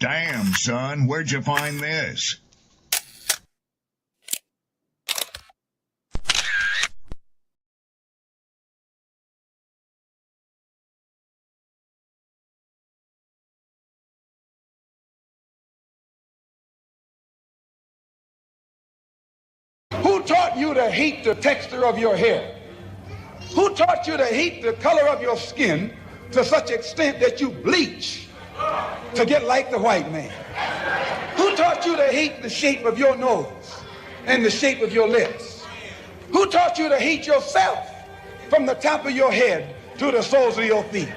Damn, son, where'd you find this? Who taught you to hate the texture of your hair? Who taught you to hate the color of your skin to such extent that you bleach to get like the white man? Who taught you to hate the shape of your nose and the shape of your lips? Who taught you to hate yourself from the top of your head to the soles of your feet?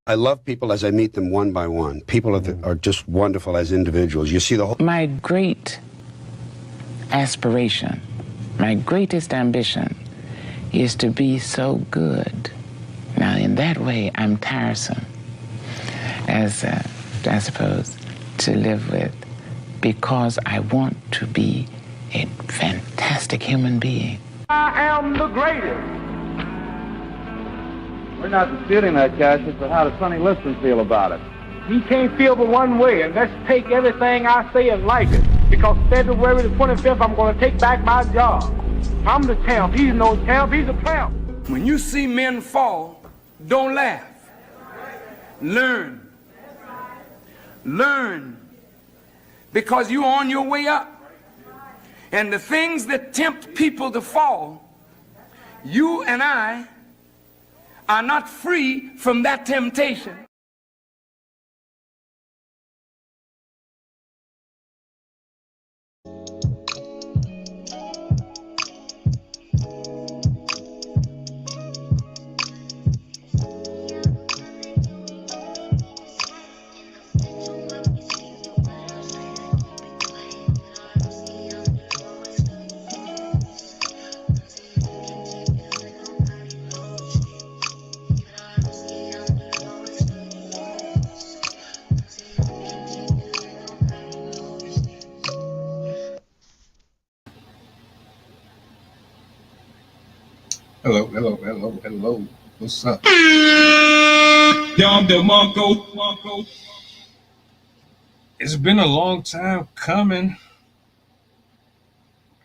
I love people as I meet them one by one. People are just wonderful as individuals. You see the whole... My great aspiration, my greatest ambition is to be so good. Now, in that way, I'm tiresome, as I suppose, to live with, because I want to be a fantastic human being. I am the greatest. We're not disputing that, Cassius, but how does Sonny Liston feel about it? He can't feel but one way, and let's take everything I say and like it. Because February the 25th, I'm going to take back my job. I'm the champ. He's no champ. He's a tramp. When you see men fall, don't laugh. Learn. Learn. Because you're on your way up. And the things that tempt people to fall, you and I are not free from that temptation. Hello. What's up? Dom DeMarco. It's been a long time coming.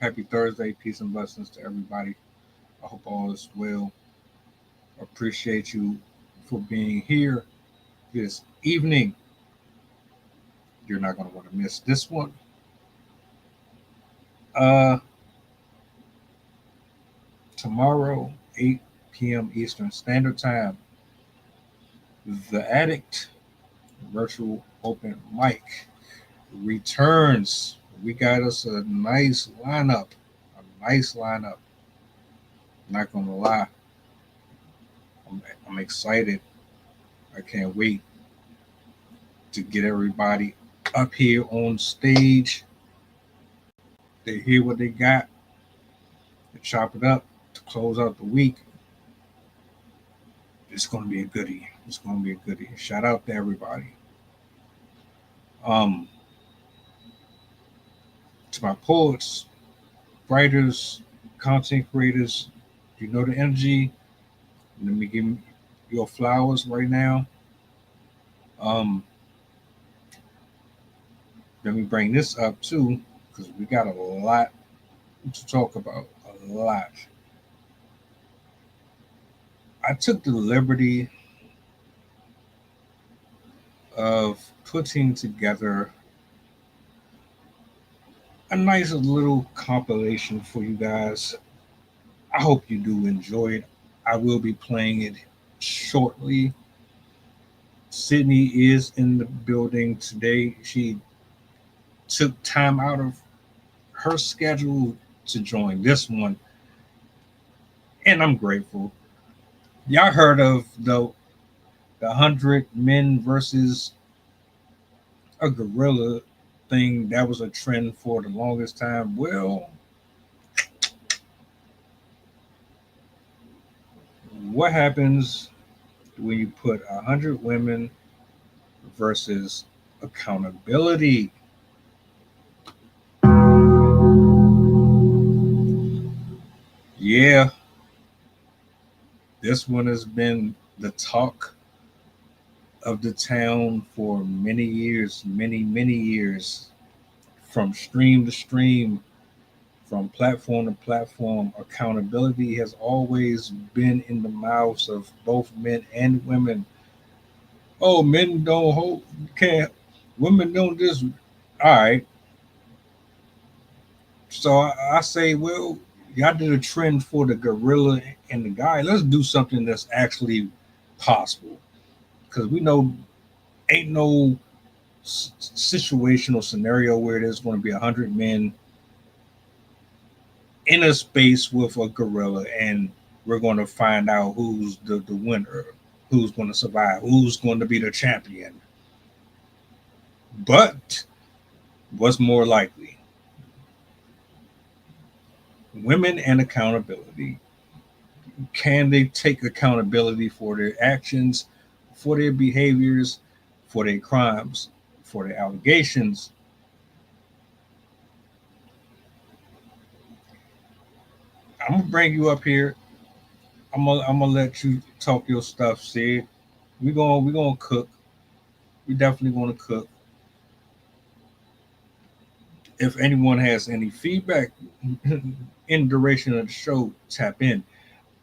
Happy Thursday. Peace and blessings to everybody. I hope all is well. Appreciate you for being here this evening. You're not going to want to miss this one. Tomorrow, 8 p.m. Eastern Standard Time, The Addict Virtual Open Mic returns. We got us a nice lineup. Not gonna lie, I'm excited. I can't wait to get everybody up here on stage. They hear what they got, to chop it up, to close out the week. It's gonna be a goodie. Shout out to everybody. To my poets, writers, content creators, you know the energy. Let me give you your flowers right now. Let me bring this up too, because we got a lot to talk about. A lot. I took the liberty of putting together a nice little compilation for you guys. I hope you do enjoy it. I will be playing it shortly. Sydney is in the building today. She took time out of her schedule to join this one, and I'm grateful. Y'all heard of the 100 men versus a gorilla thing? That was a trend for the longest time. Well, what happens when you put 100 women versus accountability? Yeah, this one has been the talk of the town for many years, many years, from stream to stream, from platform to platform. Accountability has always been in the mouths of both men and women. Oh, men don't hold, can't, women don't this. All right. So I say, well, y'all did a trend for the gorilla and the guy. Let's do something that's actually possible. Because we know ain't no situational scenario where there's going to be 100 men in a space with a gorilla and we're going to find out who's the winner, who's going to survive, who's going to be the champion. But what's more likely? Women and accountability. Can they take accountability for their actions, for their behaviors, for their crimes, for their allegations? I'm gonna bring you up here. I'm gonna let you talk your stuff, Sid. We gonna cook. We definitely gonna cook. If anyone has any feedback in duration of the show, tap in.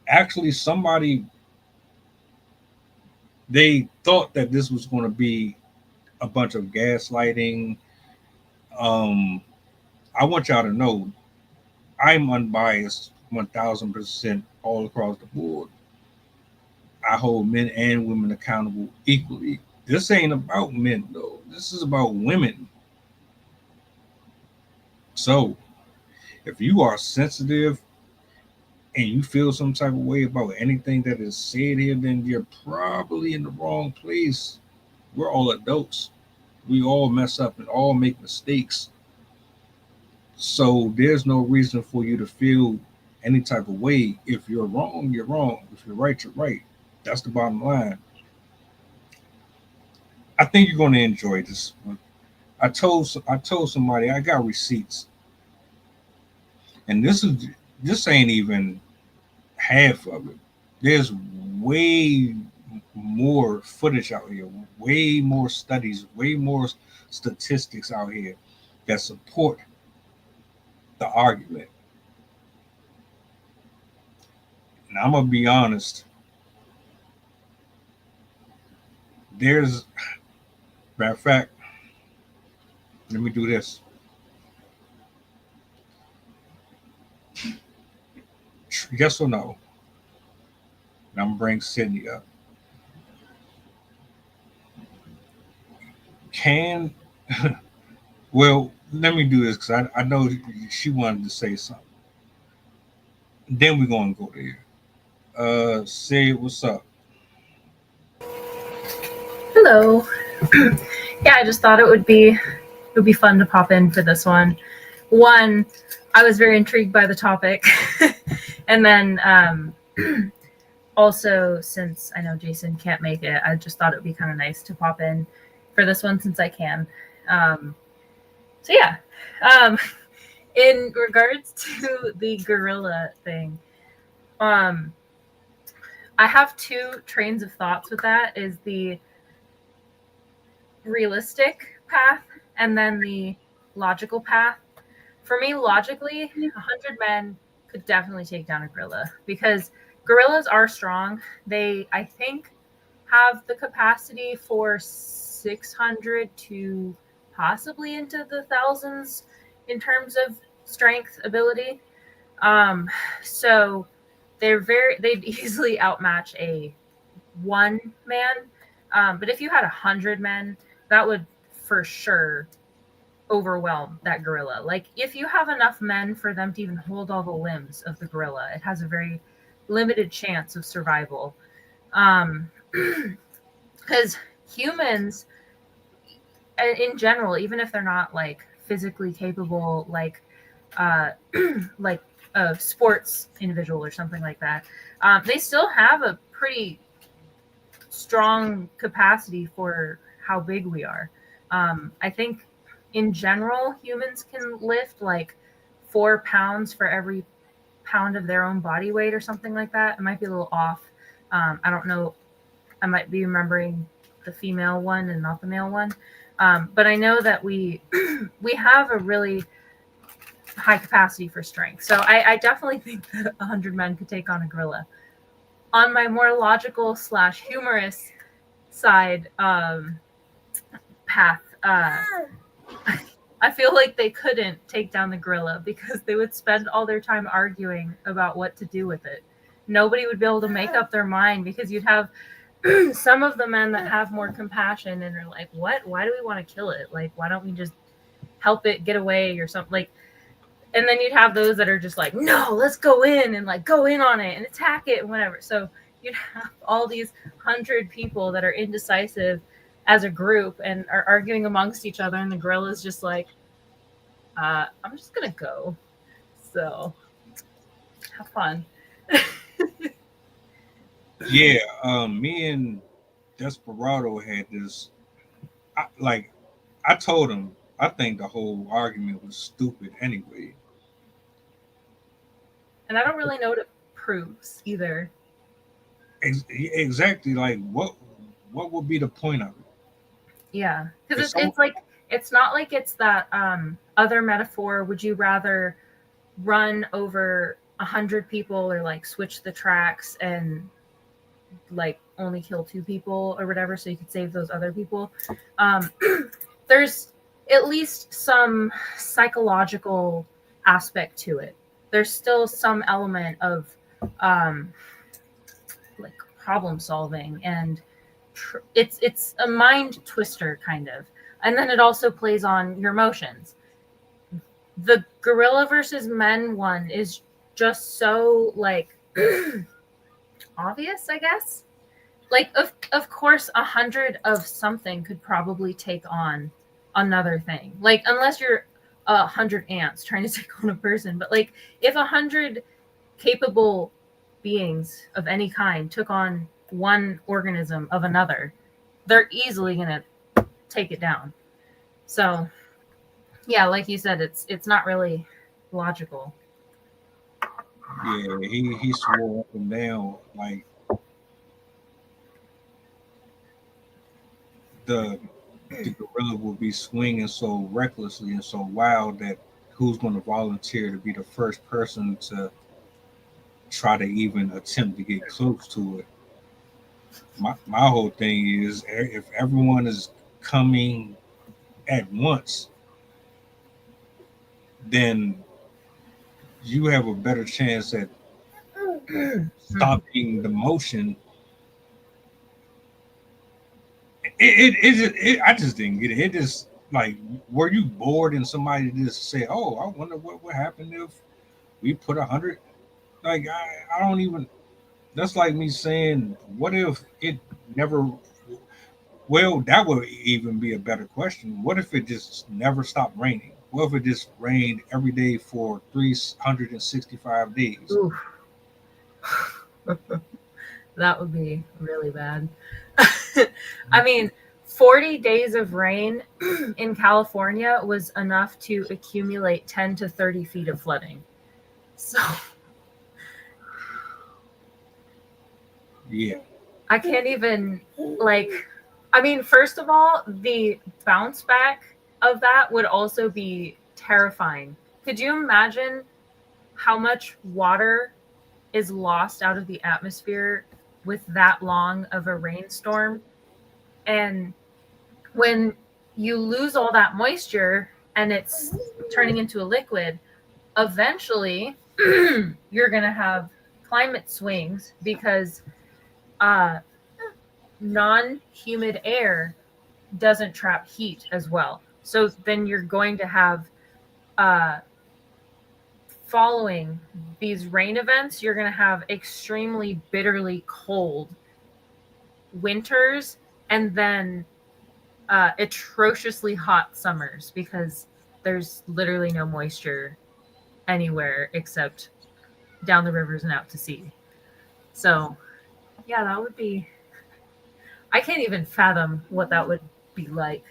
Actually, somebody they thought that this was going to be a bunch of gaslighting. Um, I want y'all to know I'm unbiased, 1,000% all across the board. I hold men and women accountable equally. This ain't about men though. This is about women. So if you are sensitive and you feel some type of way about anything that is said here, then you're probably in the wrong place. We're all adults. We all mess up and all make mistakes. So there's no reason for you to feel any type of way. If you're wrong, you're wrong. If you're right, you're right. That's the bottom line. I think you're going to enjoy this one. I told somebody I got receipts, and this ain't even half of it. There's way more footage out here, way more studies, way more statistics out here that support the argument. And I'm gonna be honest. There's, matter of fact, let me do this. Yes or no? And I'm gonna bring Sydney up. Can well, let me do this because I know she wanted to say something. Then we're gonna go there. Say what's up. Hello. Yeah, I just thought it would be fun to pop in for this one. One, I was very intrigued by the topic, and then also since I know Jason can't make it, I just thought it would be kind of nice to pop in for this one since I can. So yeah, in regards to the gorilla thing, I have two trains of thoughts with that. Is the realistic path and then the logical path. For me, logically, 100 men could definitely take down a gorilla because gorillas are strong. They, I think, have the capacity for 600 to possibly into the thousands in terms of strength ability. So they'd easily outmatch a one man. But if you had 100 men, that would for sure overwhelm that gorilla. Like if you have enough men for them to even hold all the limbs of the gorilla, it has a very limited chance of survival. Because humans, in general, even if they're not like physically capable, like like a sports individual or something like that, they still have a pretty strong capacity for how big we are. I think in general, humans can lift like 4 pounds for every pound of their own body weight or something like that. It might be a little off. I don't know. I might be remembering the female one and not the male one. But I know that we we have a really high capacity for strength. So I definitely think that 100 men could take on a gorilla. On my more logical / humorous side path, I feel like they couldn't take down the gorilla because they would spend all their time arguing about what to do with it. Nobody would be able to make up their mind because you'd have some of the men that have more compassion and are like, what? Why do we want to kill it? Like, why don't we just help it get away or something? Like, and then you'd have those that are just like, no, let's go in and like go in on it and attack it and whatever. So you'd have all these 100 people that are indecisive as a group and are arguing amongst each other, and the gorilla's just like, I'm just gonna go. So have fun. Yeah, me and Desperado had this. I told him I think the whole argument was stupid anyway. And I don't really know what it proves either. Exactly, like what would be the point of it? Yeah, because it's like it's not like it's that other metaphor. Would you rather run over 100 people or like switch the tracks and like only kill 2 people or whatever so you could save those other people? There's at least some psychological aspect to it. There's still some element of like problem solving, and it's a mind twister kind of, and then it also plays on your emotions. The gorilla versus men one is just so like obvious, I guess. Like of course 100 of something could probably take on another thing, like unless you're 100 ants trying to take on a person. But like if 100 capable beings of any kind took on one organism of another, they're easily gonna take it down. So yeah, like you said, it's not really logical. Yeah, he swore up and down like the gorilla will be swinging so recklessly and so wild that who's going to volunteer to be the first person to try to even attempt to get close to it. My whole thing is if everyone is coming at once, then you have a better chance at stopping the motion. I just didn't get it. It just like, were you bored and somebody just say, "Oh, I wonder what would happen if we put 100?" Like I don't even. That's like me saying, "What if it never?" Well, that would even be a better question. What if it just never stopped raining? What if it just rained every day for 365 days? That would be really bad. I mean, 40 days of rain in California was enough to accumulate 10 to 30 feet of flooding. So yeah, I can't even like, I mean, first of all, the bounce back of that would also be terrifying. Could you imagine how much water is lost out of the atmosphere with that long of a rainstorm? And when you lose all that moisture and it's turning into a liquid, eventually you're going to have climate swings because non-humid air doesn't trap heat as well. So then you're going to have following these rain events, you're going to have extremely bitterly cold winters and then atrociously hot summers because there's literally no moisture anywhere except down the rivers and out to sea. So yeah, that would be, I can't even fathom what that would be like.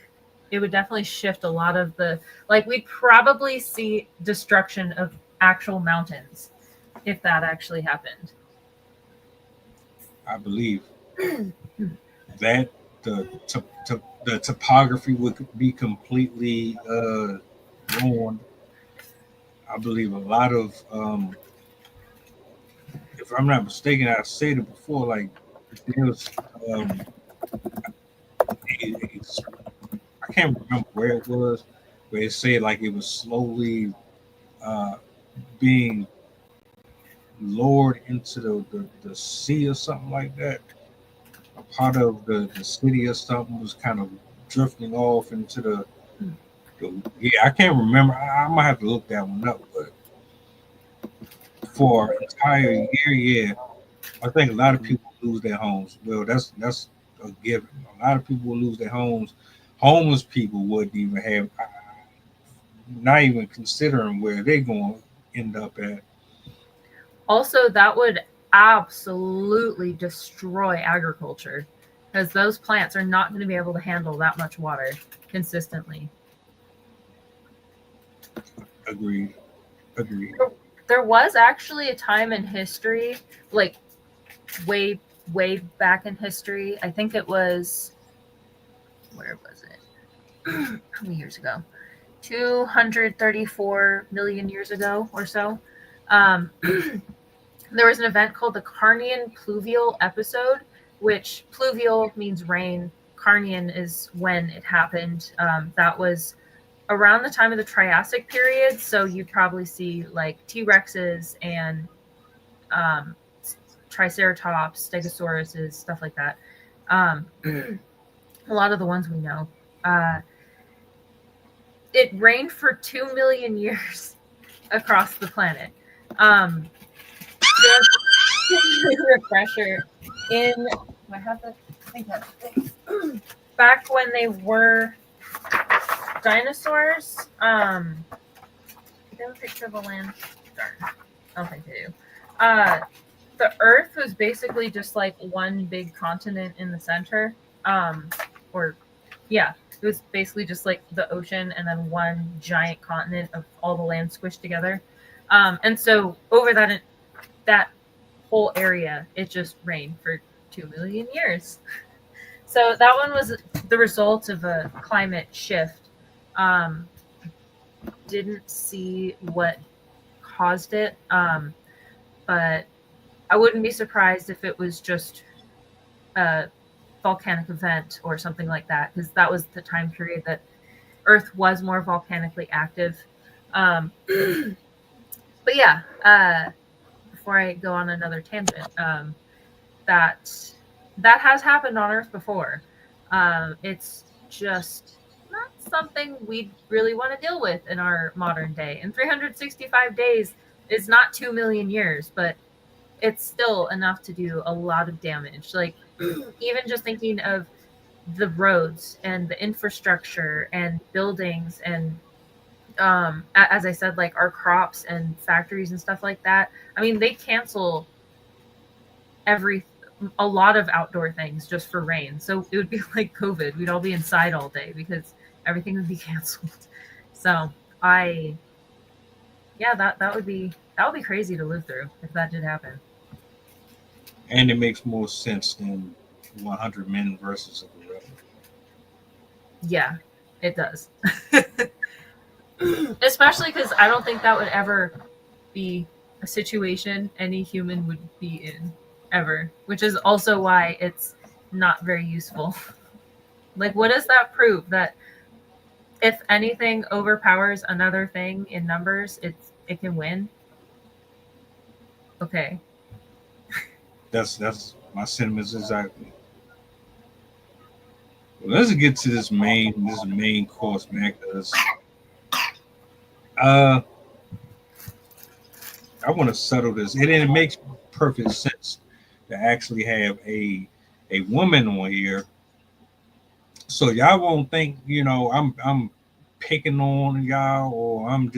It would definitely shift a lot of the, like, we'd probably see destruction of actual mountains if that actually happened. I believe that the topography would be completely ruined. I believe a lot of, if I'm not mistaken, I've said it before. Like there's, I can't remember where it was, where it said like it was slowly uh, being lowered into the sea or something like that. A part of the city or something was kind of drifting off into yeah, I can't remember. I might have to look that one up, but for an entire year, yeah, I think a lot of people lose their homes. Well, that's a given. A lot of people will lose their homes. Homeless people wouldn't even have, not even considering where they're going to end up at. Also, that would absolutely destroy agriculture because those plants are not going to be able to handle that much water consistently. Agreed. There was actually a time in history, like way back in history. I think it was, where was it? How many years ago? 234 million years ago or so. There was an event called the Carnian pluvial episode, which pluvial means rain. Carnian is when it happened. That was around the time of the Triassic period. So you'd probably see like T-Rexes and Triceratops, Stegosauruses, stuff like that. A lot of the ones we know. It rained for 2 million years across the planet. Refresher in, I have to think that back when they were dinosaurs. Do they have a picture of the land? Darn, I don't think they do. The Earth was basically just like one big continent in the center. It was basically just like the ocean and then one giant continent of all the land squished together. And so over that whole area, it just rained for 2 million years. So that one was the result of a climate shift. Didn't see what caused it, but I wouldn't be surprised if it was just a volcanic event or something like that, because that was the time period that Earth was more volcanically active. But yeah, before I go on another tangent, that has happened on Earth before. It's just not something we really want to deal with in our modern day. And 365 days is not 2 million years, but it's still enough to do a lot of damage. Like even just thinking of the roads and the infrastructure and buildings and as I said, like our crops and factories and stuff like that. I mean, they cancel a lot of outdoor things just for rain. So it would be like COVID. We'd all be inside all day because everything would be canceled. So that would be crazy to live through if that did happen. And it makes more sense than 100 men versus a gorilla. Yeah, it does. Especially because I don't think that would ever be a situation any human would be in, ever. Which is also why it's not very useful. Like, what does that prove? That if anything overpowers another thing in numbers, it can win? Okay. That's my sentiments exactly. Well, let's get to this main course, man, because I want to settle this. And it makes perfect sense to actually have a woman on here. So y'all won't think, I'm picking on y'all, or I'm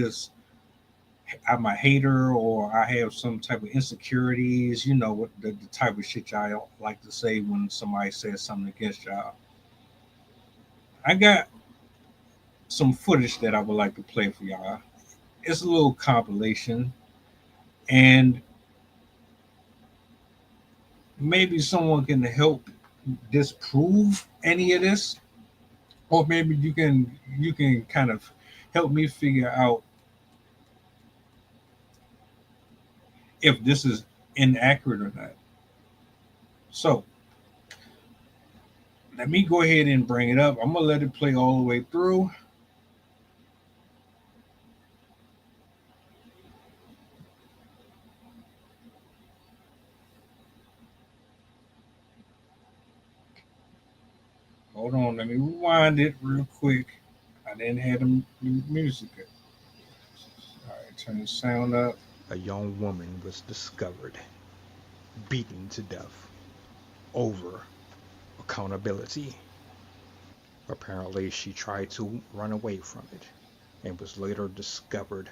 a hater, or I have some type of insecurities, what the type of shit y'all like to say when somebody says something against y'all. I got some footage that I would like to play for y'all. It's a little compilation, and maybe someone can help disprove any of this, or maybe you can kind of help me figure out if this is inaccurate or not. So let me go ahead and bring it up. I'm gonna let it play all the way through. Hold on, let me rewind it real quick. I didn't have the music. All right, turn the sound up. A young woman was discovered beaten to death over accountability. Apparently, she tried to run away from it and was later discovered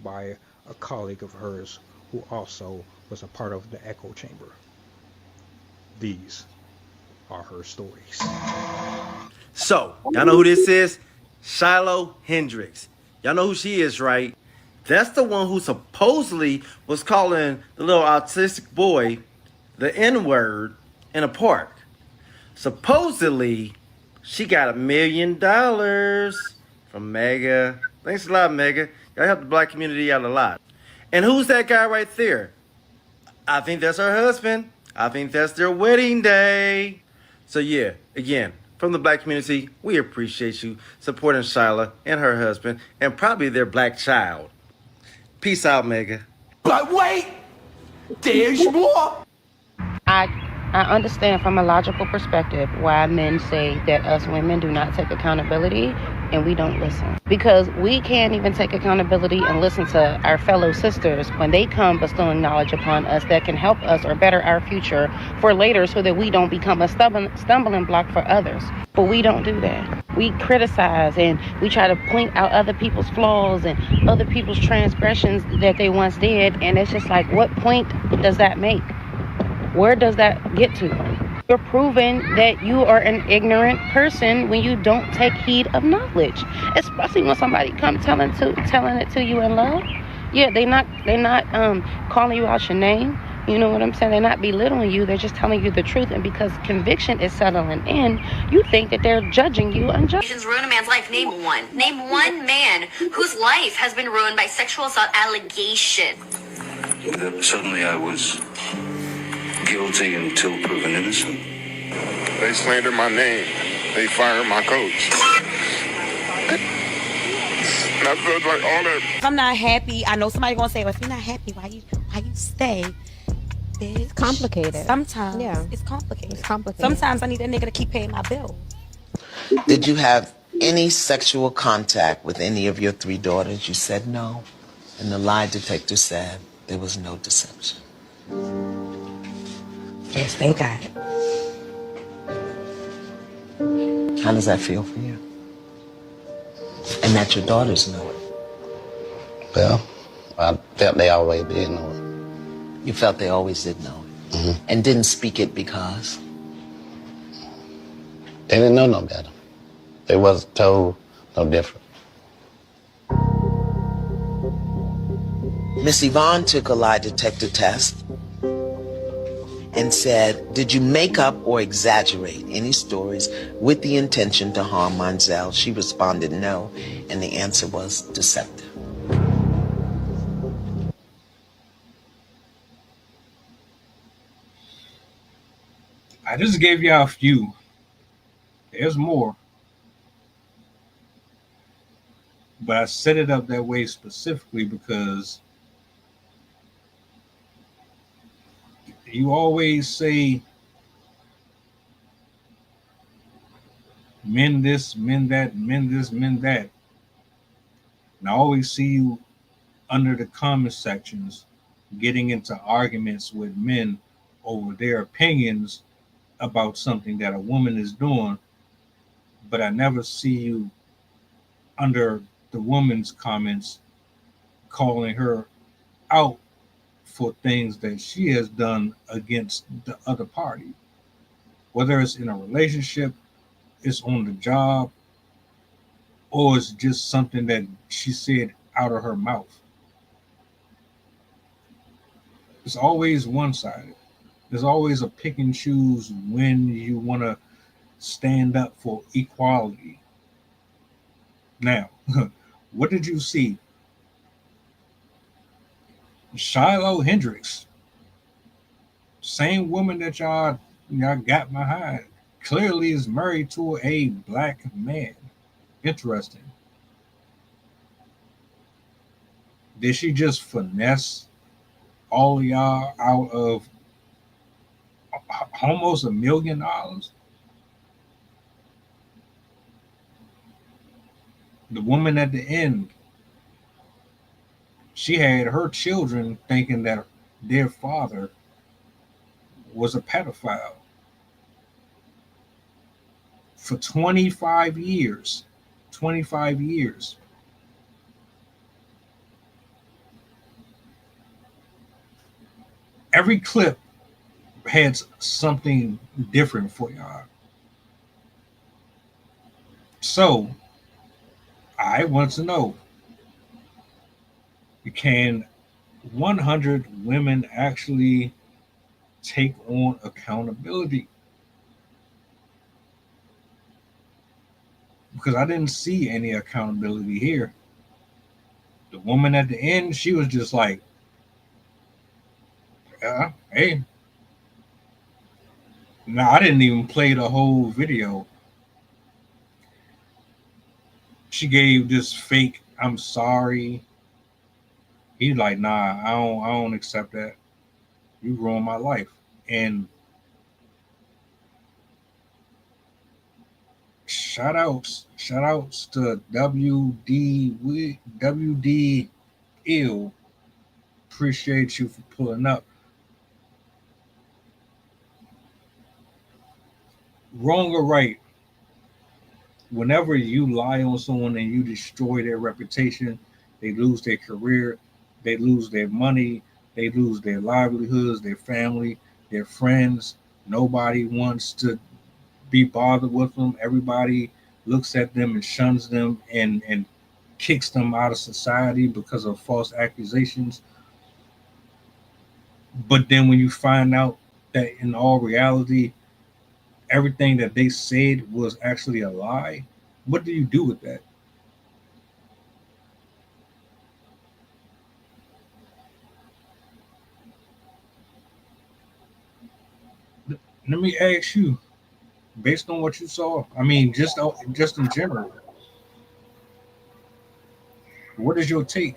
by a colleague of hers who also was a part of the echo chamber. These are her stories. So, y'all know who this is? Shiloh Hendrix. Y'all know who she is, right? That's the one who supposedly was calling the little autistic boy the N-word in a park. Supposedly, she got $1 million from Mega. Thanks a lot, Mega. Y'all help the black community out a lot. And who's that guy right there? I think that's her husband. I think that's their wedding day. So yeah, again, from the black community, we appreciate you supporting Shyla and her husband and probably their black child. Peace out, Mega. But wait, there's more. I understand from a logical perspective why men say that us women do not take accountability and we don't listen. Because we can't even take accountability and listen to our fellow sisters when they come bestowing knowledge upon us that can help us or better our future for later so that we don't become a stumbling block for others. But we don't do that. We criticize and we try to point out other people's flaws and other people's transgressions that they once did. And it's just like, what point does that make? Where does that get to? You're proving that you are an ignorant person when you don't take heed of knowledge, especially when somebody comes telling it to you in love. Yeah, they're not calling you out your name. You know what I'm saying? They're not belittling you. They're just telling you the truth. And because conviction is settling in, you think that they're judging you unjustly. Ruin a man's life. Name one. Name one man whose life has been ruined by sexual assault allegation. Suddenly I was guilty until proven innocent. They slander my name. They fire my coach. And I feel like all that. If I'm not happy, I know somebody gonna say, well, if you're not happy, why you stay? Bitch. It's complicated. Sometimes it's complicated. Sometimes I need that nigga to keep paying my bills. Did you have any sexual contact with any of your 3 daughters? You said no. And the lie detector said there was no deception. Yes, thank God. How does that feel for you? And that your daughters know it? Well, I felt they always did know it. You felt they always did know it? Mm-hmm. And didn't speak it because? They didn't know no better. They wasn't told no different. Miss Yvonne took a lie detector test and said, did you make up or exaggerate any stories with the intention to harm Monzel? She responded no, and the answer was deceptive. I just gave y'all a few. There's more. But I set it up that way specifically because you always say men this, men that, men this, men that. And I always see you under the comment sections getting into arguments with men over their opinions about something that a woman is doing, but I never see you under the woman's comments calling her out for things that she has done against the other party. Whether it's in a relationship, it's on the job, or it's just something that she said out of her mouth. It's always one-sided. There's always a pick and choose when you want to stand up for equality. Now, what did you see? Shiloh Hendricks, same woman that y'all got behind, clearly is married to a black man. Interesting. Did she just finesse all of y'all out of almost $1 million? The woman at the end, she had her children thinking that their father was a pedophile for 25 years. 25 years. Every clip had something different for y'all. So I want to know, can 100 women actually take on accountability? Because I didn't see any accountability here. The woman at the end, she was just like, yeah, hey. Now, I didn't even play the whole video. She gave this fake, I'm sorry. He's like, nah, I don't accept that. You ruined my life. And shout outs to WD Ill. Appreciate you for pulling up. Wrong or right, whenever you lie on someone and you destroy their reputation, they lose their career, they lose their money, they lose their livelihoods, their family, their friends. Nobody wants to be bothered with them. Everybody looks at them and shuns them and kicks them out of society because of false accusations. But then when you find out that in all reality, everything that they said was actually a lie, what do you do with that? Let me ask you, based on what you saw, I mean, just in general, what is your take?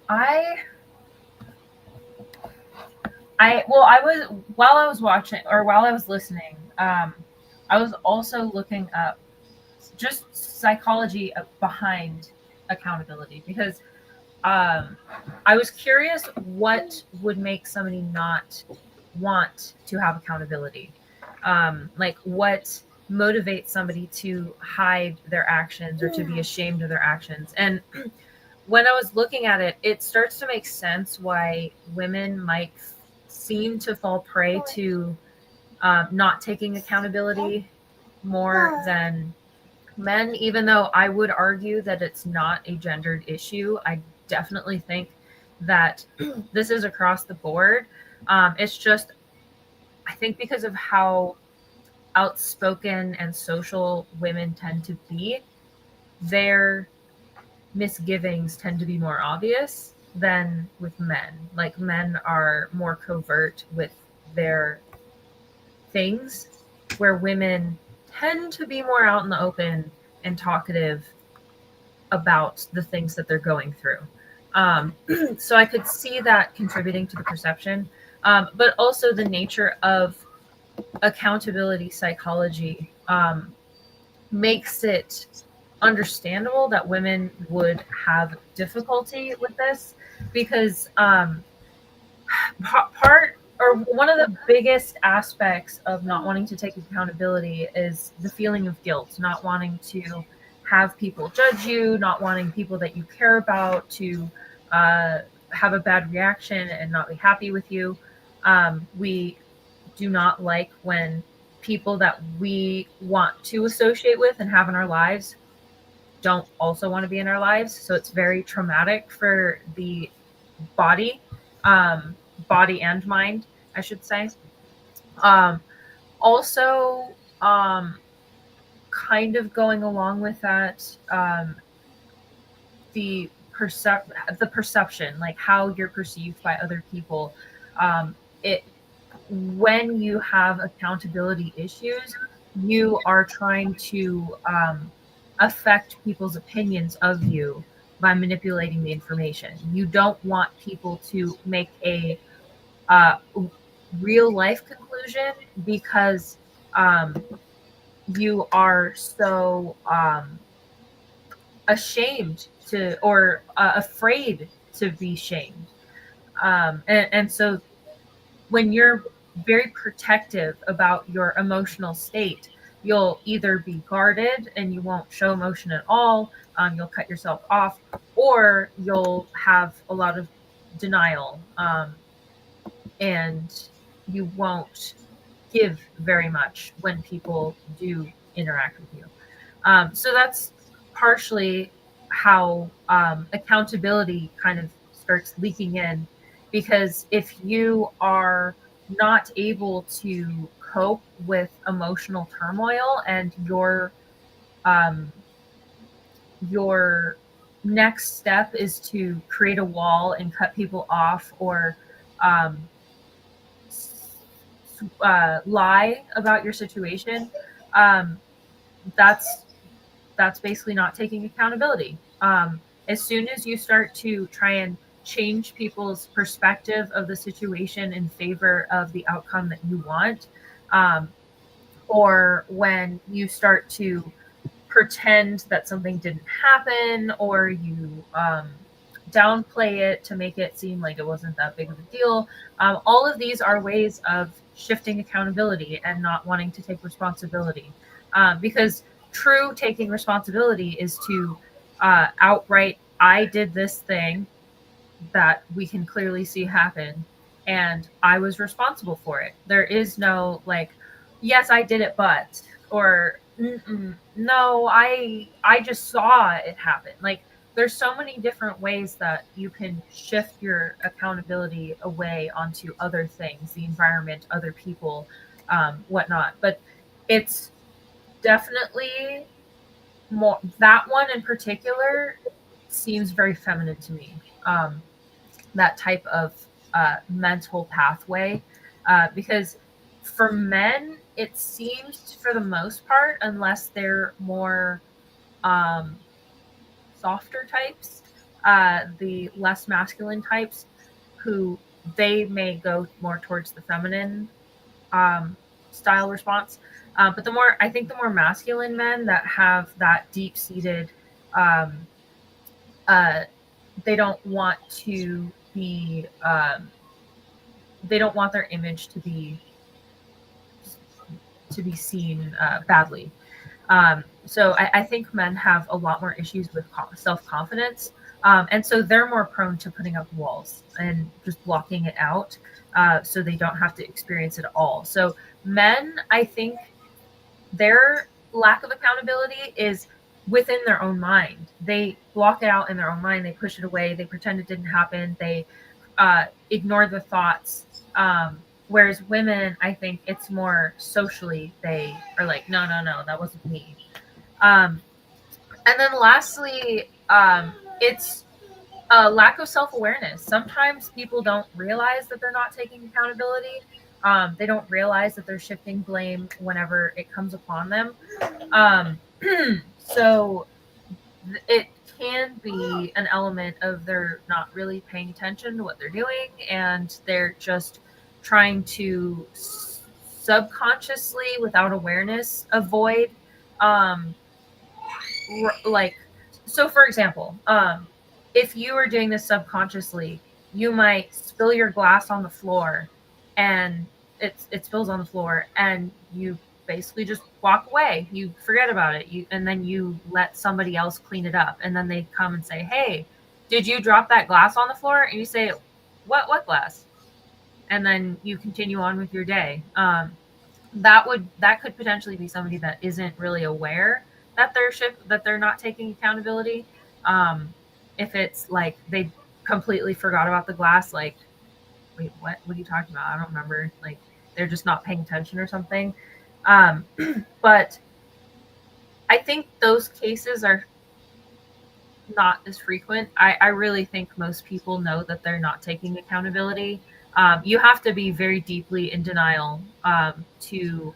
I was while I was watching or while I was listening, I was also looking up just psychology behind accountability because I was curious what would make somebody not want to have accountability. Like what motivates somebody to hide their actions or to be ashamed of their actions. And when I was looking at it, it starts to make sense why women might seem to fall prey to not taking accountability more than men, even though I would argue that it's not a gendered issue. I definitely think that this is across the board. It's just, I think because of how outspoken and social women tend to be, their misgivings tend to be more obvious than with men. Like men are more covert with their things, where women tend to be more out in the open and talkative about the things that they're going through. So I could see that contributing to the perception, but also the nature of accountability psychology makes it understandable that women would have difficulty with this because part or one of the biggest aspects of not wanting to take accountability is the feeling of guilt, not wanting to have people judge you, not wanting people that you care about to have a bad reaction and not be happy with you. We do not like when people that we want to associate with and have in our lives don't also want to be in our lives. So it's very traumatic for the body. body and mind, I should say. Also, kind of going along with that, the perception, like how you're perceived by other people. It When you have accountability issues, you are trying to affect people's opinions of you by manipulating the information. You don't want people to make a uh, real life conclusion because you are so ashamed to, or afraid to be shamed. And so when you're very protective about your emotional state, you'll either be guarded and you won't show emotion at all, you'll cut yourself off, or you'll have a lot of denial, and you won't give very much when people do interact with you. So that's partially how accountability kind of starts leaking in, because if you are not able to cope with emotional turmoil, and your next step is to create a wall and cut people off, or um, lie about your situation, um, that's basically not taking accountability. As soon as you start to try and change people's perspective of the situation in favor of the outcome that you want, or when you start to pretend that something didn't happen, or you downplay it to make it seem like it wasn't that big of a deal. All of these are ways of shifting accountability and not wanting to take responsibility. Because true taking responsibility is to outright, I did this thing that we can clearly see happen, and I was responsible for it. There is no like, yes, I did it, but, or no, I just saw it happen. Like, there's so many different ways that you can shift your accountability away onto other things, the environment, other people, whatnot. But it's definitely more, that one in particular seems very feminine to me. That type of mental pathway, because for men, it seems for the most part, unless they're more softer types, the less masculine types, who they may go more towards the feminine style response. But I think the more masculine men that have that deep seated, they don't want to be, they don't want their image to be seen badly. So I think men have a lot more issues with self-confidence, and so they're more prone to putting up walls and just blocking it out, so they don't have to experience it at all. So men, I think their lack of accountability is within their own mind. They block it out in their own mind. They push it away. They pretend it didn't happen. They ignore the thoughts. Whereas women, I think it's more socially, they are like, no, that wasn't me. And then lastly, it's a lack of self-awareness. Sometimes people don't realize that they're not taking accountability. They don't realize that they're shifting blame whenever it comes upon them. So it can be an element of they're not really paying attention to what they're doing, and they're just trying to subconsciously, without awareness, avoid like, so for example, if you are doing this subconsciously, you might spill your glass on the floor, and it spills on the floor, and you basically just walk away. You forget about it. And then you let somebody else clean it up, and then they come and say, "Hey, did you drop that glass on the floor?" And you say, "What glass?" And then you continue on with your day. That could potentially be somebody that isn't really aware that they're not taking accountability. If it's like they completely forgot about the glass, like wait, what are you talking about? I don't remember. Like, they're just not paying attention or something. But I think those cases are not as frequent. I really think most people know that they're not taking accountability. You have to be very deeply in denial to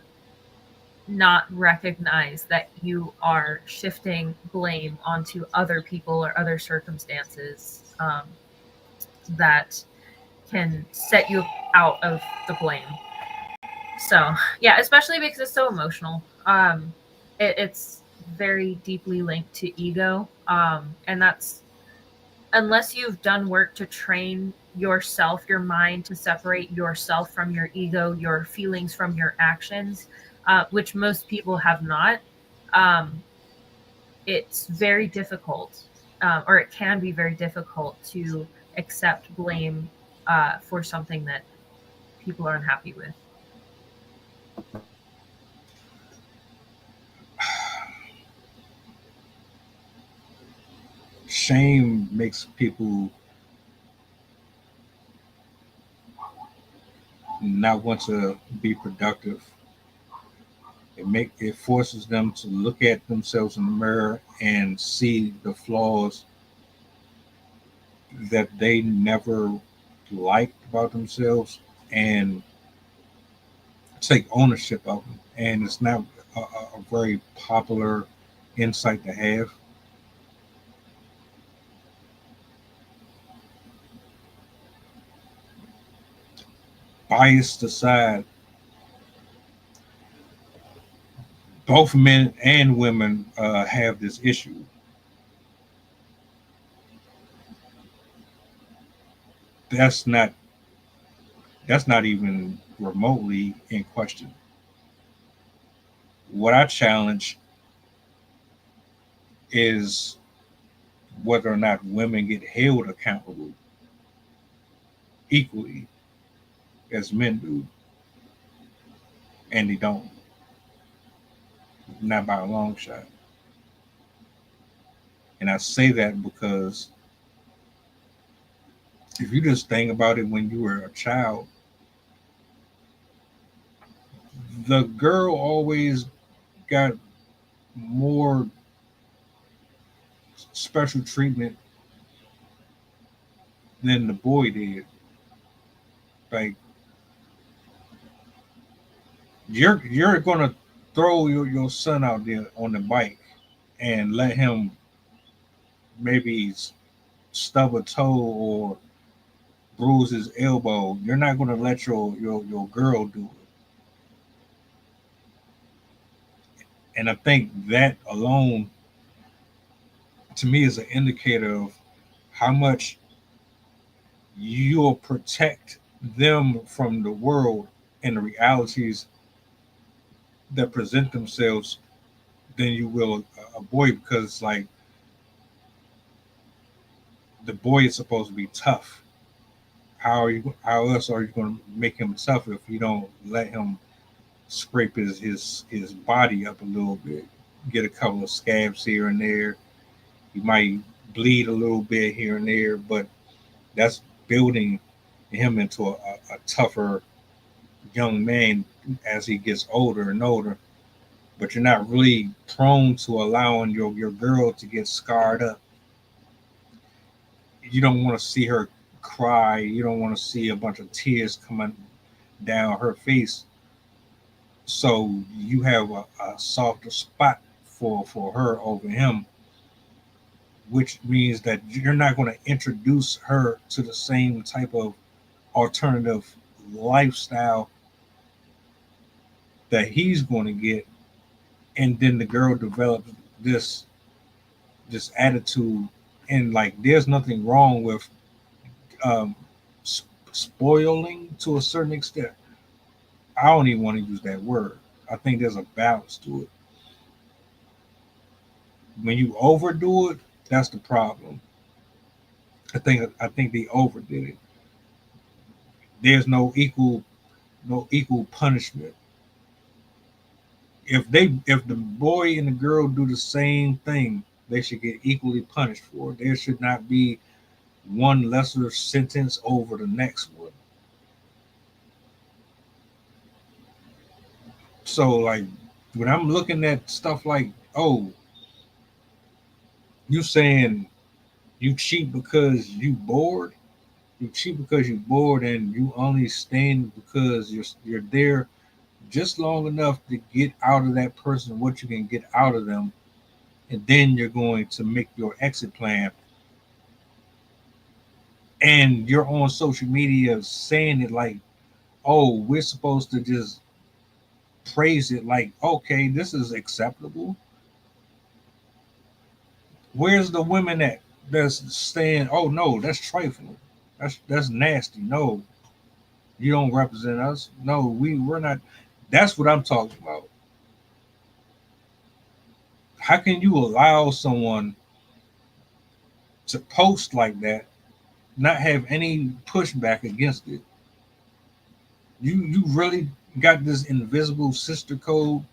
not recognize that you are shifting blame onto other people or other circumstances that can set you out of the blame. So, yeah, especially because it's so emotional. It's very deeply linked to ego. And that's, unless you've done work to train yourself, your mind, to separate yourself from your ego, your feelings from your actions, which most people have not, it's very difficult, or it can be very difficult to accept blame for something that people are unhappy with. Shame makes people not want to be productive. It forces them to look at themselves in the mirror and see the flaws that they never liked about themselves and take ownership of them. And it's not a very popular insight to have. Biased aside, both men and women have this issue. That's not even remotely in question. What I challenge is whether or not women get held accountable equally as men do, and they don't, not by a long shot. And I say that because if you just think about it, when you were a child, the girl always got more special treatment than the boy did. Like, you're gonna throw your son out there on the bike and let him maybe stub a toe or bruise his elbow. You're not gonna let your girl do it. And I think that alone, to me, is an indicator of how much you'll protect them from the world and the realities that present themselves than you will a boy, because like the boy is supposed to be tough. How else are you going to make him tough if you don't let him scrape his body up a little bit, get a couple of scabs here and there. He might bleed a little bit here and there, but that's building him into a tougher young man as he gets older and older. But you're not really prone to allowing your girl to get scarred up. You don't want to see her cry. You don't want to see a bunch of tears coming down her face. So you have a softer spot for her over him, which means that you're not going to introduce her to the same type of alternative lifestyle that he's going to get. And then the girl develops this attitude, and like there's nothing wrong with um, spoiling to a certain extent. I don't even want to use that word. I think there's a balance to it. When you overdo it, that's the problem. I think they overdid it. There's no equal punishment. If the boy and the girl do the same thing, they should get equally punished for it. There should not be one lesser sentence over the next one. So like when I'm looking at stuff like, oh, you saying you cheat because you bored, you cheat because you bored, and you only stand because you're there just long enough to get out of that person what you can get out of them, and then you're going to make your exit plan. And you're on social media saying it like, oh, we're supposed to just praise it like, okay, this is acceptable. Where's the women that's saying, oh no, that's trifling, that's nasty, no, you don't represent us, no, we're not. That's what I'm talking about. How can you allow someone to post like that, not have any pushback against it? You really got this invisible sister code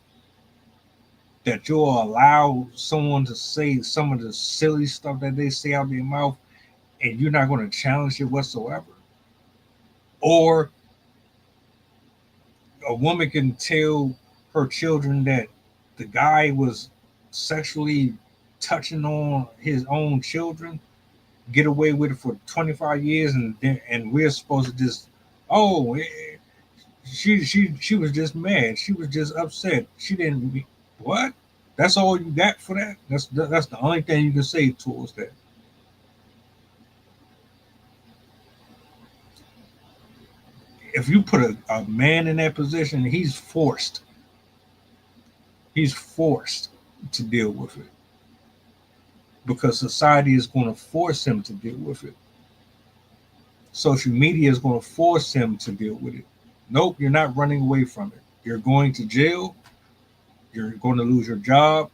that you'll allow someone to say some of the silly stuff that they say out their mouth, and you're not going to challenge it whatsoever? Or a woman can tell her children that the guy was sexually touching on his own children, get away with it for 25 years, and we're supposed to just, oh, she was just mad, she was just upset, she didn't. What? That's all you got for that? That's the only thing you can say towards that? If you put a man in that position, he's forced to deal with it, because society is going to force him to deal with it. Social media is going to force him to deal with it. Nope, you're not running away from it. You're going to jail, you're going to lose your job,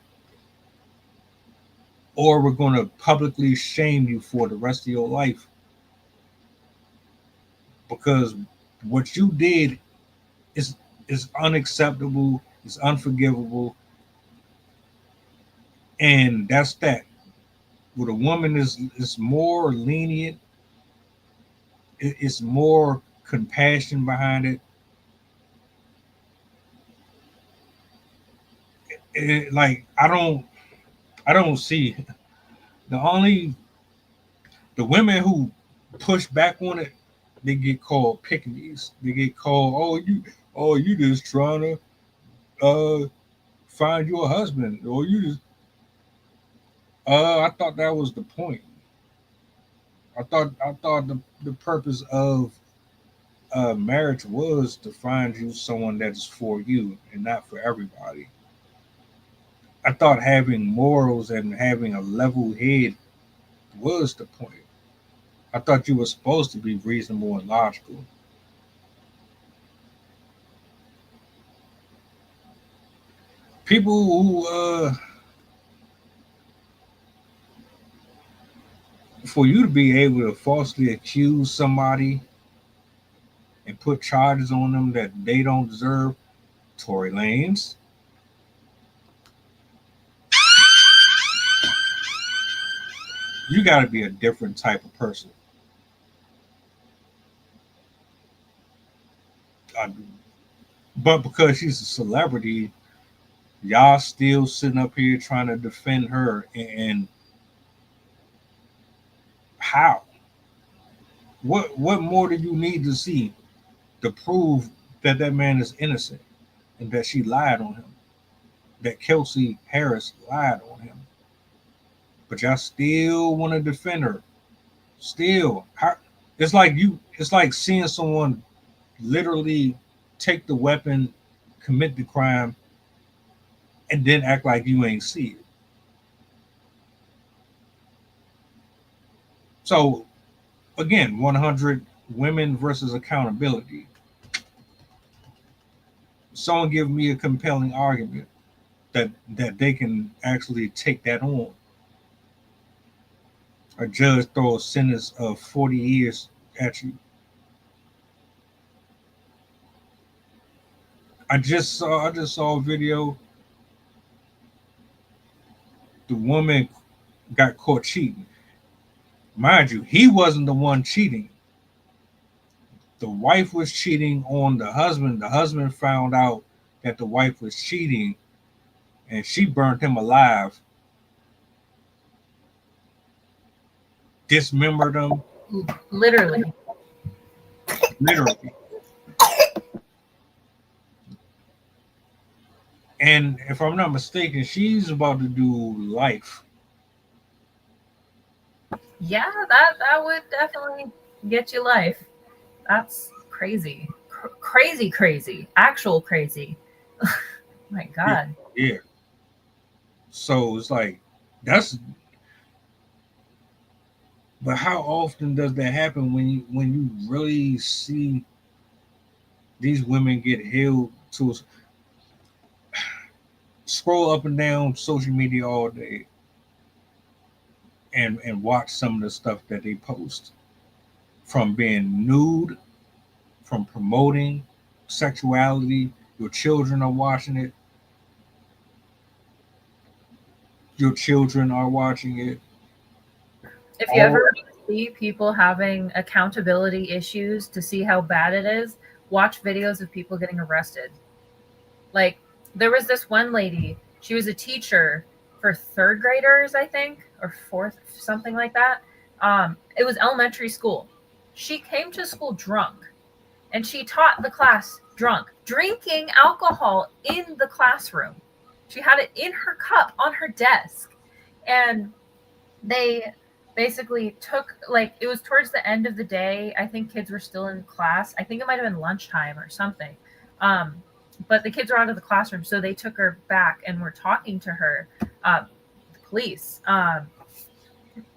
or we're going to publicly shame you for the rest of your life, because what you did is unacceptable, it's unforgivable, and that's that. With a woman is more lenient, it's more compassion behind it. Like I don't see the women who push back on it, they get called pick-me's. They get called, oh you just trying to find you a husband, or you just I thought that was the point. I thought the purpose of marriage was to find you someone that's for you and not for everybody. I thought having morals and having a level head was the point. I thought you were supposed to be reasonable and logical. People who, for you to be able to falsely accuse somebody and put charges on them that they don't deserve, Tory Lanez, you got to be a different type of person. Uh, but because she's a celebrity, y'all still sitting up here trying to defend her. And how? What more do you need to see to prove that that man is innocent and that she lied on him, that Kelsey Harris lied on him? But y'all still want to defend her. Still, how, it's like seeing someone literally take the weapon, commit the crime, and then act like you ain't see it. So again, 100 women versus accountability. Someone give me a compelling argument that they can actually take that on. A judge throw a sentence of 40 years at you. I just saw a video. The woman got caught cheating. Mind you, he wasn't the one cheating. The wife was cheating on the husband. The husband found out that the wife was cheating and she burned him alive, dismembered him. Literally. Literally. And if I'm not mistaken, she's about to do life. Yeah, that would definitely get you life. That's crazy. Crazy. Actual crazy. My God. Yeah. So it's like, that's, but how often does that happen when you really see these women get held to? Scroll up and down social media all day and watch some of the stuff that they post, from being nude, from promoting sexuality. Your children are watching it. Your children are watching it. If you ever see people having accountability issues to see how bad it is, watch videos of people getting arrested. Like, there was this one lady, she was a teacher for third graders, I think, or fourth, something like that. It was elementary school. She came to school drunk, and she taught the class drunk, drinking alcohol in the classroom. She had it in her cup on her desk. And they basically took, like, it was towards the end of the day. I think kids were still in class. I think it might have been lunchtime or something. But the kids were out of the classroom, so they took her back and were talking to her, the police,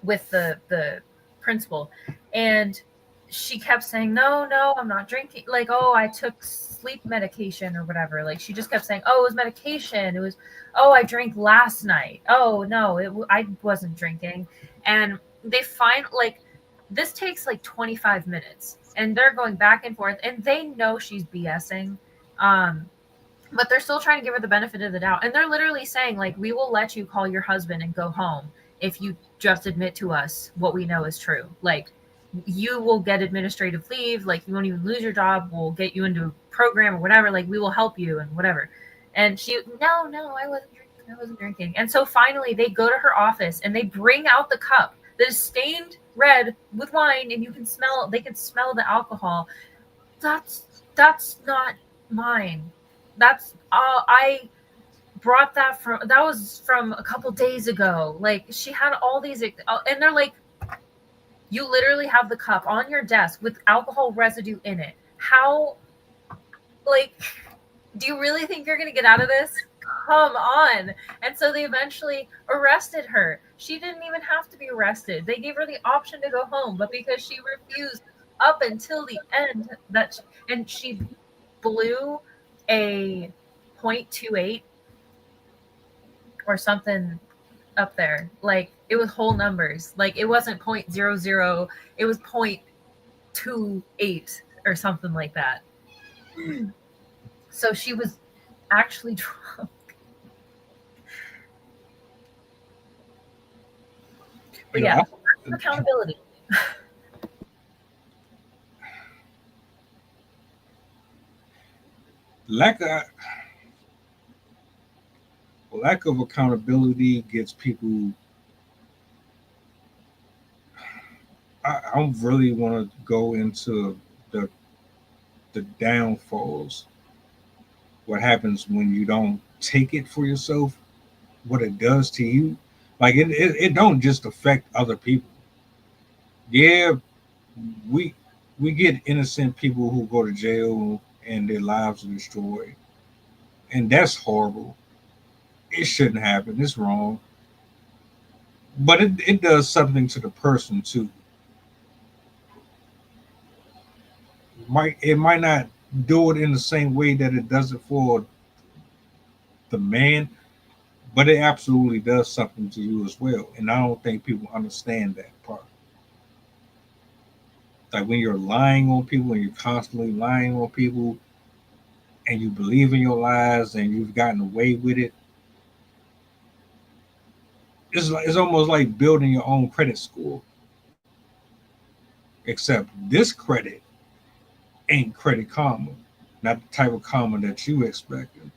with the principal. And she kept saying, no, I'm not drinking. Like, oh, I took sleep medication or whatever. Like, she just kept saying, oh, it was medication. It was, oh, I drank last night. Oh, no, I wasn't drinking. And they find, like, this takes like 25 minutes. And they're going back and forth. And they know she's BSing. But they're still trying to give her the benefit of the doubt. And they're literally saying, like, we will let you call your husband and go home if you just admit to us what we know is true. Like, you will get administrative leave. Like, you won't even lose your job. We'll get you into a program or whatever. Like, we will help you and whatever. And she, no, I wasn't drinking. And so finally they go to her office and they bring out the cup that is stained red with wine, and they can smell the alcohol. That's not mine. That's I brought that was from a couple days ago. Like, she had all these, and they're like, you literally have the cup on your desk with alcohol residue in it. How, like, do you really think you're going to get out of this? Come on. And so they eventually arrested her. She didn't even have to be arrested. They gave her the option to go home, but because she refused up until the end, and she blew a 0.28 or something up there. Like, it was whole numbers. Like, it wasn't 0.00, it was 0.28 or something like that. So she was actually drunk. But yeah, accountability. Lack of accountability gets people. I really want to go into the downfalls. What happens when you don't take it for yourself? What it does to you? Like, it don't just affect other people. Yeah, we get innocent people who go to jail and their lives are destroyed, and that's horrible. It shouldn't happen. It's wrong. But it does something to the person too. It might not do it in the same way that it does it for the man, but it absolutely does something to you as well. And I don't think people understand that part. Like, when you're lying on people and you're constantly lying on people and you believe in your lies and you've gotten away with it, it's almost like building your own credit score. Except this credit ain't Credit Karma. not the type of karma that you expected.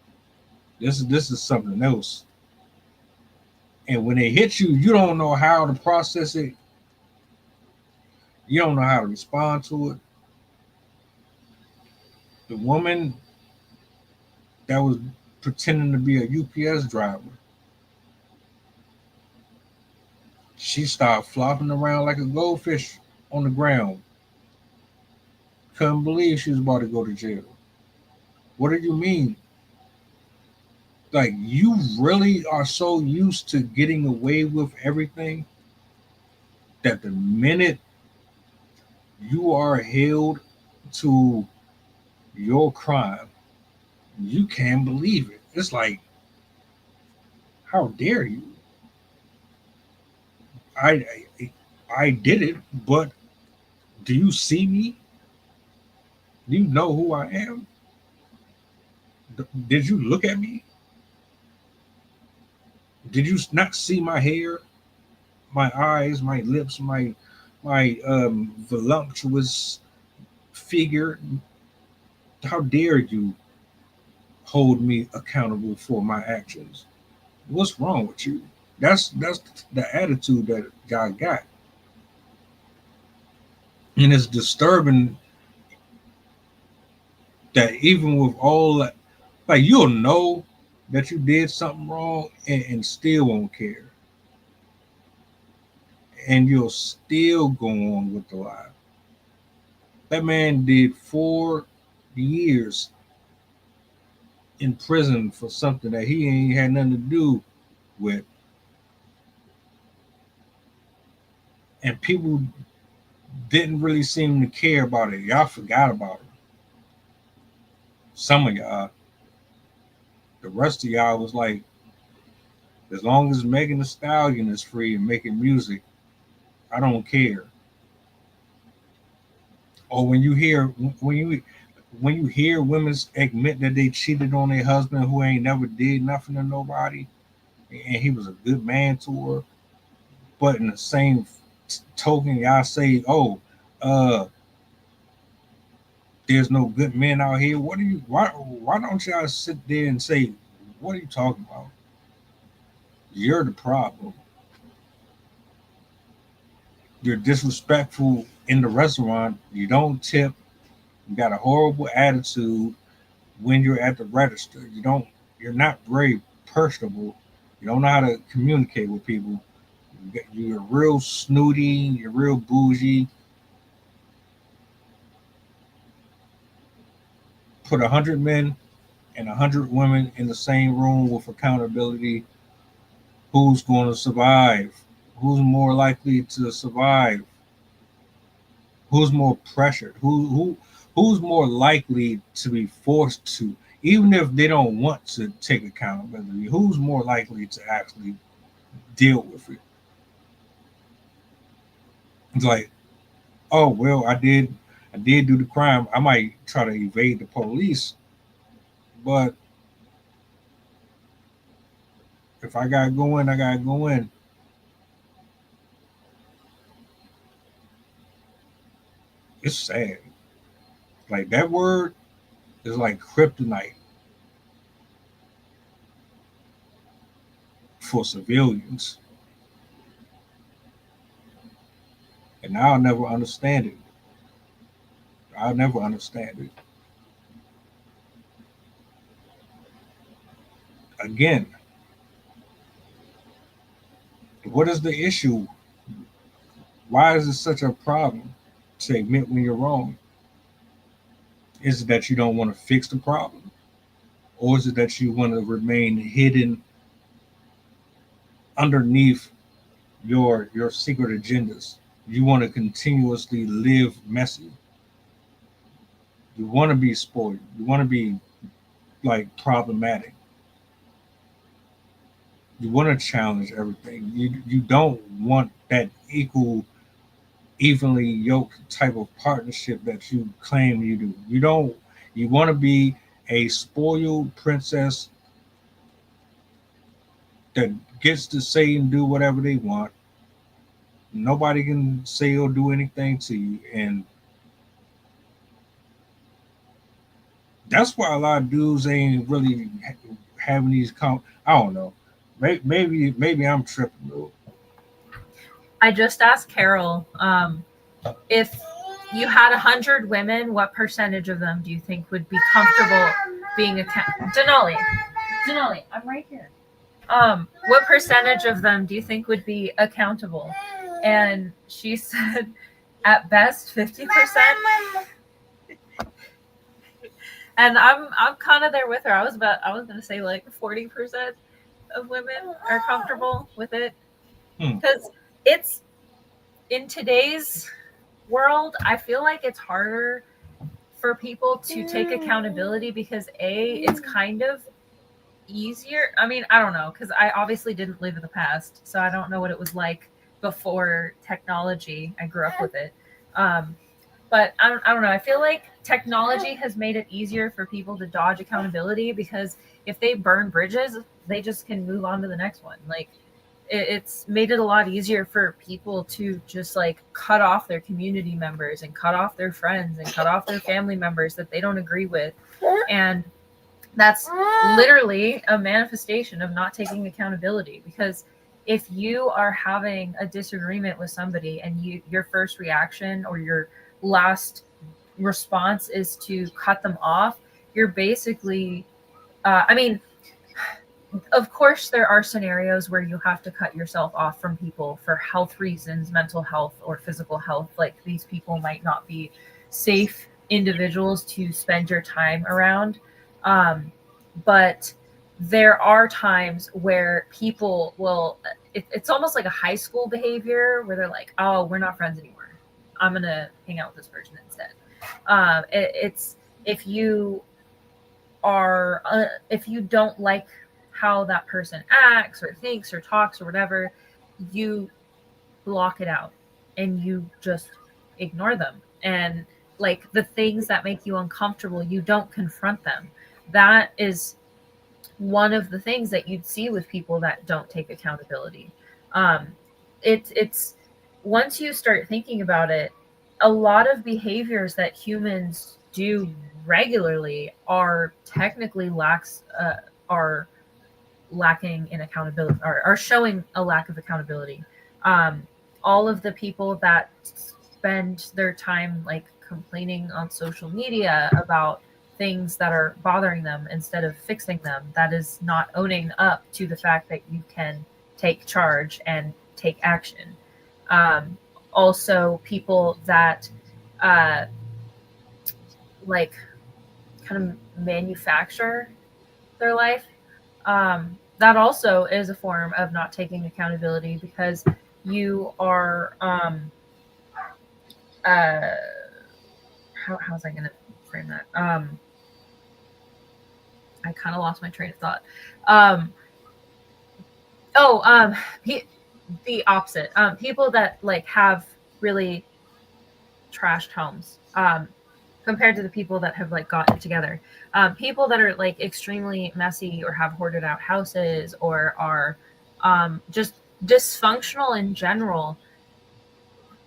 This is something else. And when they hit you, you don't know how to process it. You don't know how to respond to it. The woman that was pretending to be a UPS driver, she started flopping around like a goldfish on the ground. Couldn't believe she was about to go to jail. What do you mean? Like, you really are so used to getting away with everything that the minute you are held to your crime, you can't believe it. It's like, how dare you? I did it, but do you see me? Do you know who I am? Did you look at me? Did you not see my hair, my eyes, my lips, my voluptuous figure? How dare you hold me accountable for my actions? What's wrong with you? That's the attitude that y'all got. And it's disturbing that even with all that, like, you'll know that you did something wrong and still won't care. And you'll still go on with the lie. That man did 4 years in prison for something that he ain't had nothing to do with. And people didn't really seem to care about it. Y'all forgot about it. Some of y'all. The rest of y'all was like, as long as Megan Thee Stallion is free and making music, I don't care. Or when you hear women admit that they cheated on their husband who ain't never did nothing to nobody, and he was a good man to her, but in the same token, y'all say, "Oh, there's no good men out here." Why don't y'all sit there and say, "What are you talking about? You're the problem. You're disrespectful in the restaurant. You don't tip. You got a horrible attitude when you're at the register. You're not very personable. You don't know how to communicate with people. You're real snooty. You're real bougie. Put 100 men and 100 women in the same room with accountability. Who's going to survive? Who's more likely to survive? Who's more pressured? Who's more likely to be forced to, even if they don't want to take accountability? Who's more likely to actually deal with it? It's like, oh well, I did do the crime. I might try to evade the police, but if I gotta go in, I gotta go in. It's sad. Like, that word is like kryptonite for civilians. And I'll never understand it. I'll never understand it. Again, what is the issue? Why is it such a problem to admit when you're wrong? Is it that you don't want to fix the problem? Or is it that you want to remain hidden underneath your secret agendas? You want to continuously live messy. You want to be spoiled. You want to be like problematic. You want to challenge everything. You don't want that evenly yoked type of partnership that you claim you do. You want to be a spoiled princess that gets to say and do whatever they want. Nobody can say or do anything to you, and That's why a lot of dudes ain't really having these I don't know. Maybe I'm tripping though. I just asked Carol, if you had 100 women, what percentage of them do you think would be comfortable being Denali, I'm right here. What percentage of them do you think would be accountable? And she said, at best, 50%. And I'm kind of there with her. I was gonna say like 40% of women are comfortable with it, because it's in today's world. I feel like it's harder for people to take accountability because it's kind of easier. I mean, I don't know, because I obviously didn't live in the past, so I don't know what it was like before technology. I grew up with it. But I don't know. I feel like technology has made it easier for people to dodge accountability, because if they burn bridges, they just can move on to the next one. Like, it's made it a lot easier for people to just like cut off their community members and cut off their friends and cut off their family members that they don't agree with. And that's literally a manifestation of not taking accountability, because if you are having a disagreement with somebody and your first reaction or your last response is to cut them off, you're basically I mean, of course there are scenarios where you have to cut yourself off from people for health reasons, mental health or physical health. Like, these people might not be safe individuals to spend your time around. But there are times where people will, it's almost like a high school behavior where they're like, oh, we're not friends anymore, I'm going to hang out with this person instead. It's if you don't like how that person acts or thinks or talks or whatever, you block it out and you just ignore them. And like, the things that make you uncomfortable, you don't confront them. That is one of the things that you'd see with people that don't take accountability. It's once you start thinking about it, a lot of behaviors that humans do regularly are technically are lacking in accountability, are showing a lack of accountability. All of the people that spend their time like complaining on social media about things that are bothering them instead of fixing them, that is not owning up to the fact that you can take charge and take action. Also, people that like kind of manufacture their life, that also is a form of not taking accountability, because you are how's I gonna frame that? I kind of lost my train of thought. The opposite. People that like have really trashed homes, compared to the people that have like gotten it together. People that are like extremely messy or have hoarded out houses or are just dysfunctional in general,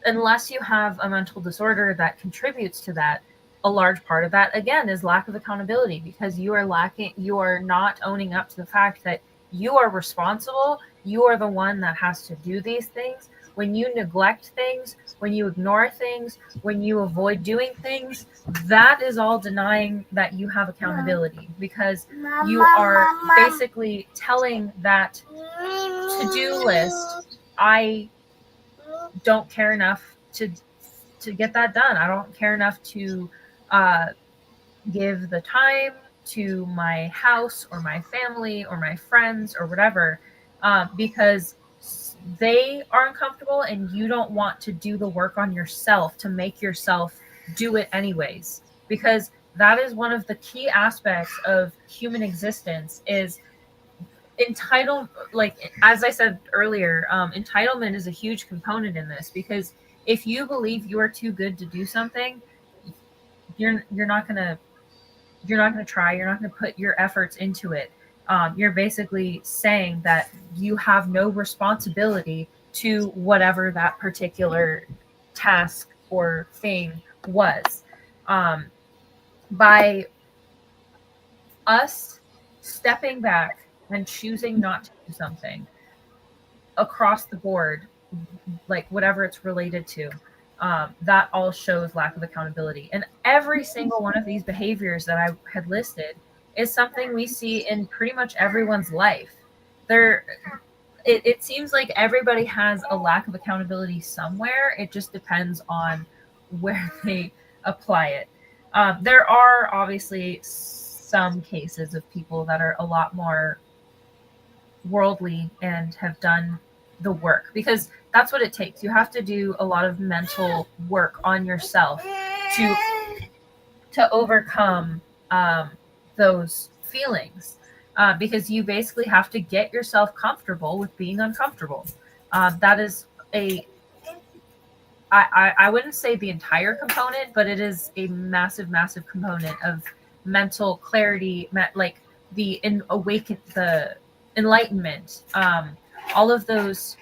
unless you have a mental disorder that contributes to that, a large part of that again is lack of accountability, because you are not owning up to the fact that you are responsible. You are the one that has to do these things. When you neglect things, when you ignore things, when you avoid doing things, that is all denying that you have accountability, because you are basically telling that to-do list, I don't care enough to get that done. I don't care enough to give the time to my house or my family or my friends or whatever, because they are uncomfortable and you don't want to do the work on yourself to make yourself do it anyways. Because that is one of the key aspects of human existence, is entitled, like as I said earlier, entitlement is a huge component in this, because if you believe you are too good to do something, you're not gonna try, you're not gonna put your efforts into it. You're basically saying that you have no responsibility to whatever that particular task or thing was. By us stepping back and choosing not to do something across the board, like whatever it's related to, that all shows lack of accountability. And every single one of these behaviors that I had listed is something we see in pretty much everyone's life. It seems like everybody has a lack of accountability somewhere. It just depends on where they apply it. There are obviously some cases of people that are a lot more worldly and have done the work, because that's what it takes. You have to do a lot of mental work on yourself to overcome those feelings, because you basically have to get yourself comfortable with being uncomfortable. That is I wouldn't say the entire component, but it is a massive, massive component of mental clarity, like the enlightenment, all of those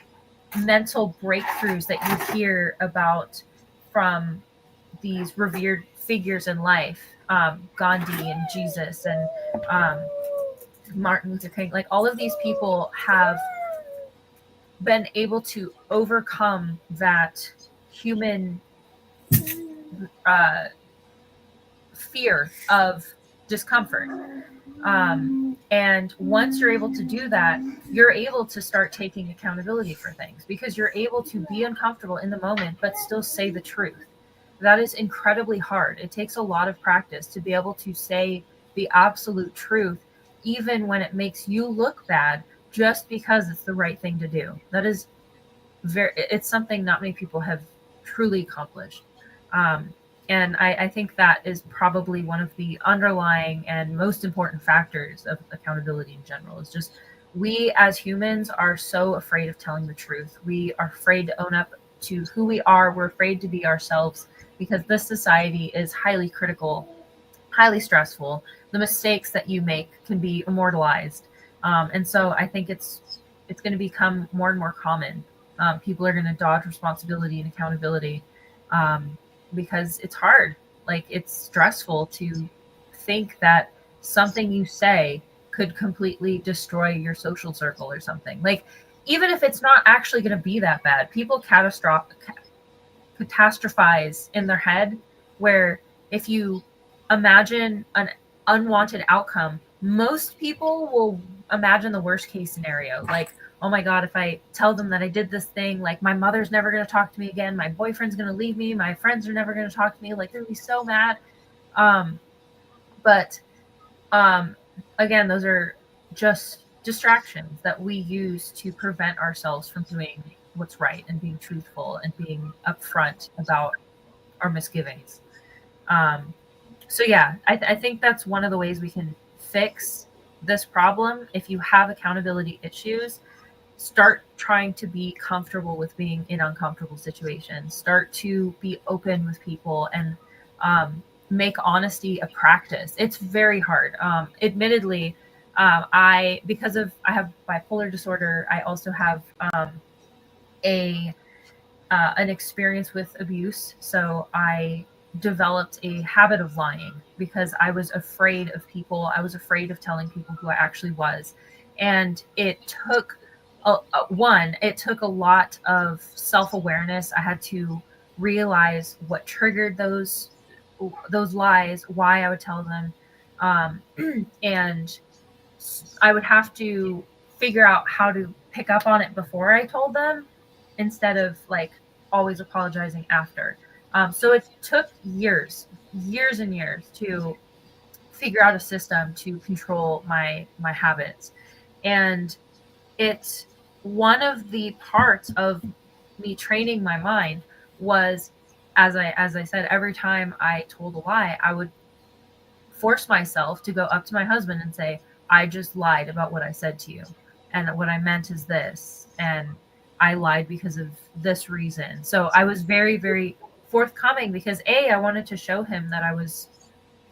mental breakthroughs that you hear about from these revered figures in life, Gandhi and Jesus and Martin Luther King. Like, all of these people have been able to overcome that human fear of discomfort. And once you're able to do that, you're able to start taking accountability for things, because you're able to be uncomfortable in the moment but still say the truth. That is incredibly hard. It takes a lot of practice to be able to say the absolute truth, even when it makes you look bad, just because it's the right thing to do. That is it's something not many people have truly accomplished. And I think that is probably one of the underlying and most important factors of accountability in general. Is just, we as humans are so afraid of telling the truth. We are afraid to own up to who we are. We're afraid to be ourselves, because this society is highly critical, highly stressful. The mistakes that you make can be immortalized. And so I think it's going to become more and more common. People are going to dodge responsibility and accountability, because it's hard. Like, it's stressful to think that something you say could completely destroy your social circle or something. Like, even if it's not actually going to be that bad, people catastrophize in their head, where if you imagine an unwanted outcome, most people will imagine the worst case scenario. Like, oh my God, if I tell them that I did this thing, like, my mother's never going to talk to me again. My boyfriend's going to leave me. My friends are never going to talk to me. Like, they're going to be so mad. But again, those are just distractions that we use to prevent ourselves from doing what's right and being truthful and being upfront about our misgivings. So yeah, I think that's one of the ways we can fix this problem. If you have accountability issues, start trying to be comfortable with being in uncomfortable situations. Start to be open with people, and make honesty a practice. It's very hard. Admittedly, I have bipolar disorder. I also have an experience with abuse. So I developed a habit of lying because I was afraid of people. I was afraid of telling people who I actually was. And it took it took a lot of self-awareness. I had to realize what triggered those lies, why I would tell them. And I would have to figure out how to pick up on it before I told them, instead of like always apologizing after. So it took years and years to figure out a system to control my habits. And it's one of the parts of me training my mind was, as I said, every time I told a lie, I would force myself to go up to my husband and say, I just lied about what I said to you. And what I meant is this. And I lied because of this reason. So I was very, very forthcoming, because I wanted to show him that I was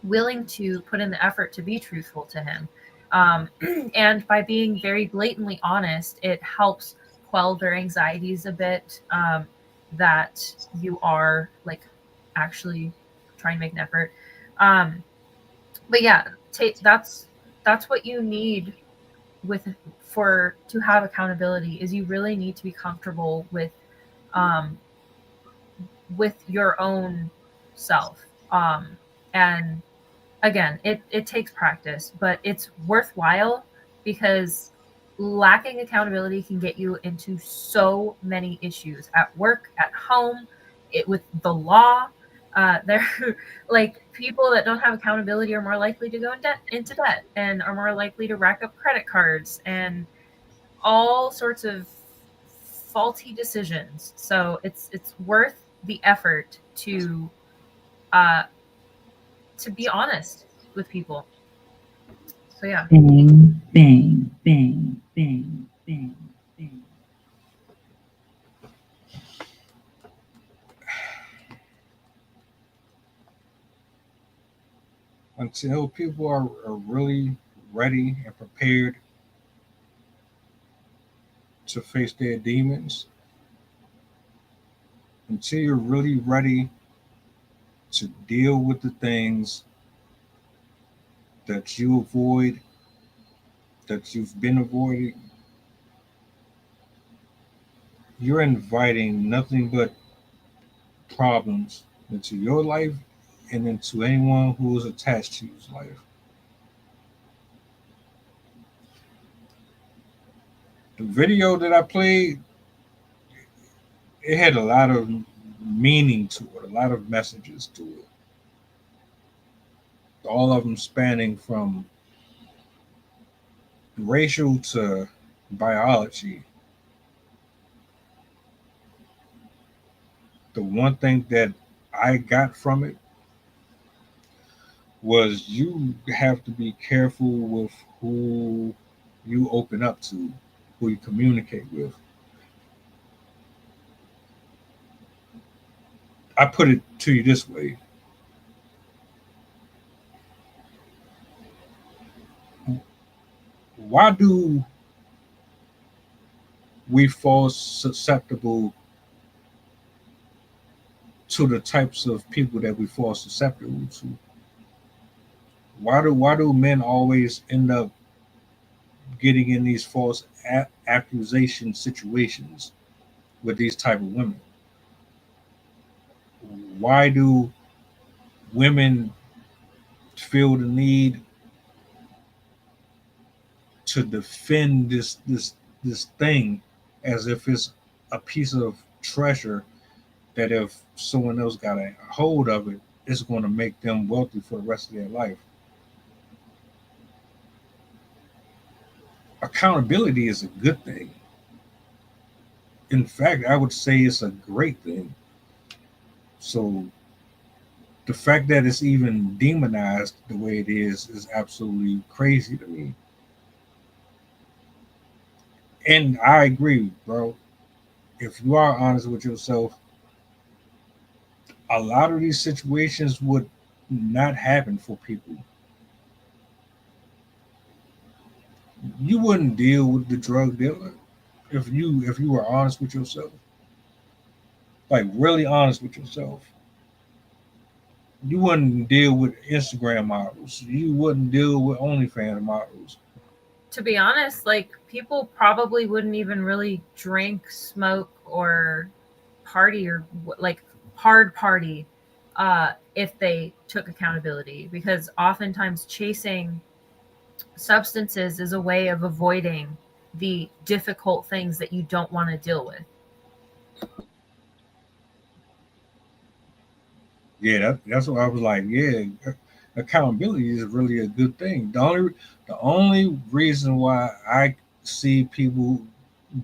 willing to put in the effort to be truthful to him. And by being very blatantly honest, it helps quell their anxieties a bit, that you are like actually trying to make an effort. But yeah, that's that's what you need to have accountability, is you really need to be comfortable with your own self. And again, it takes practice, but it's worthwhile, because lacking accountability can get you into so many issues at work, at home, with the law. They're like, people that don't have accountability are more likely to go into debt, and are more likely to rack up credit cards and all sorts of faulty decisions. So it's worth the effort to be honest with people. So yeah. Bang, bang, bang, bang, bang, bang. Until people are really ready and prepared to face their demons, until you're really ready to deal with the things that you avoid, that you've been avoiding, you're inviting nothing but problems into your life and into anyone who is attached to your life. The video that I played, it had a lot of meaning to it, a lot of messages to it. All of them spanning from racial to biology. The one thing that I got from it was you have to be careful with who you open up to, who you communicate with. I put it to you this way. Why do we fall susceptible to the types of people that we fall susceptible to? Why do men always end up getting in these false accusation situations with these type of women? Why do women feel the need to defend this thing as if it's a piece of treasure that if someone else got a hold of it, it's going to make them wealthy for the rest of their life? Accountability is a good thing. In fact, I would say it's a great thing. So the fact that it's even demonized the way it is absolutely crazy to me. And I agree, bro. If you are honest with yourself, a lot of these situations would not happen for people. You wouldn't deal with the drug dealer if you were honest with yourself. Like really honest with yourself. You wouldn't deal with Instagram models. You wouldn't deal with OnlyFans models. To be honest, like, people probably wouldn't even really drink, smoke, or party, or like hard party, if they took accountability, because oftentimes chasing substances is a way of avoiding the difficult things that you don't want to deal with. Yeah, that's what I was like. Yeah, accountability is really a good thing. The only reason why I see people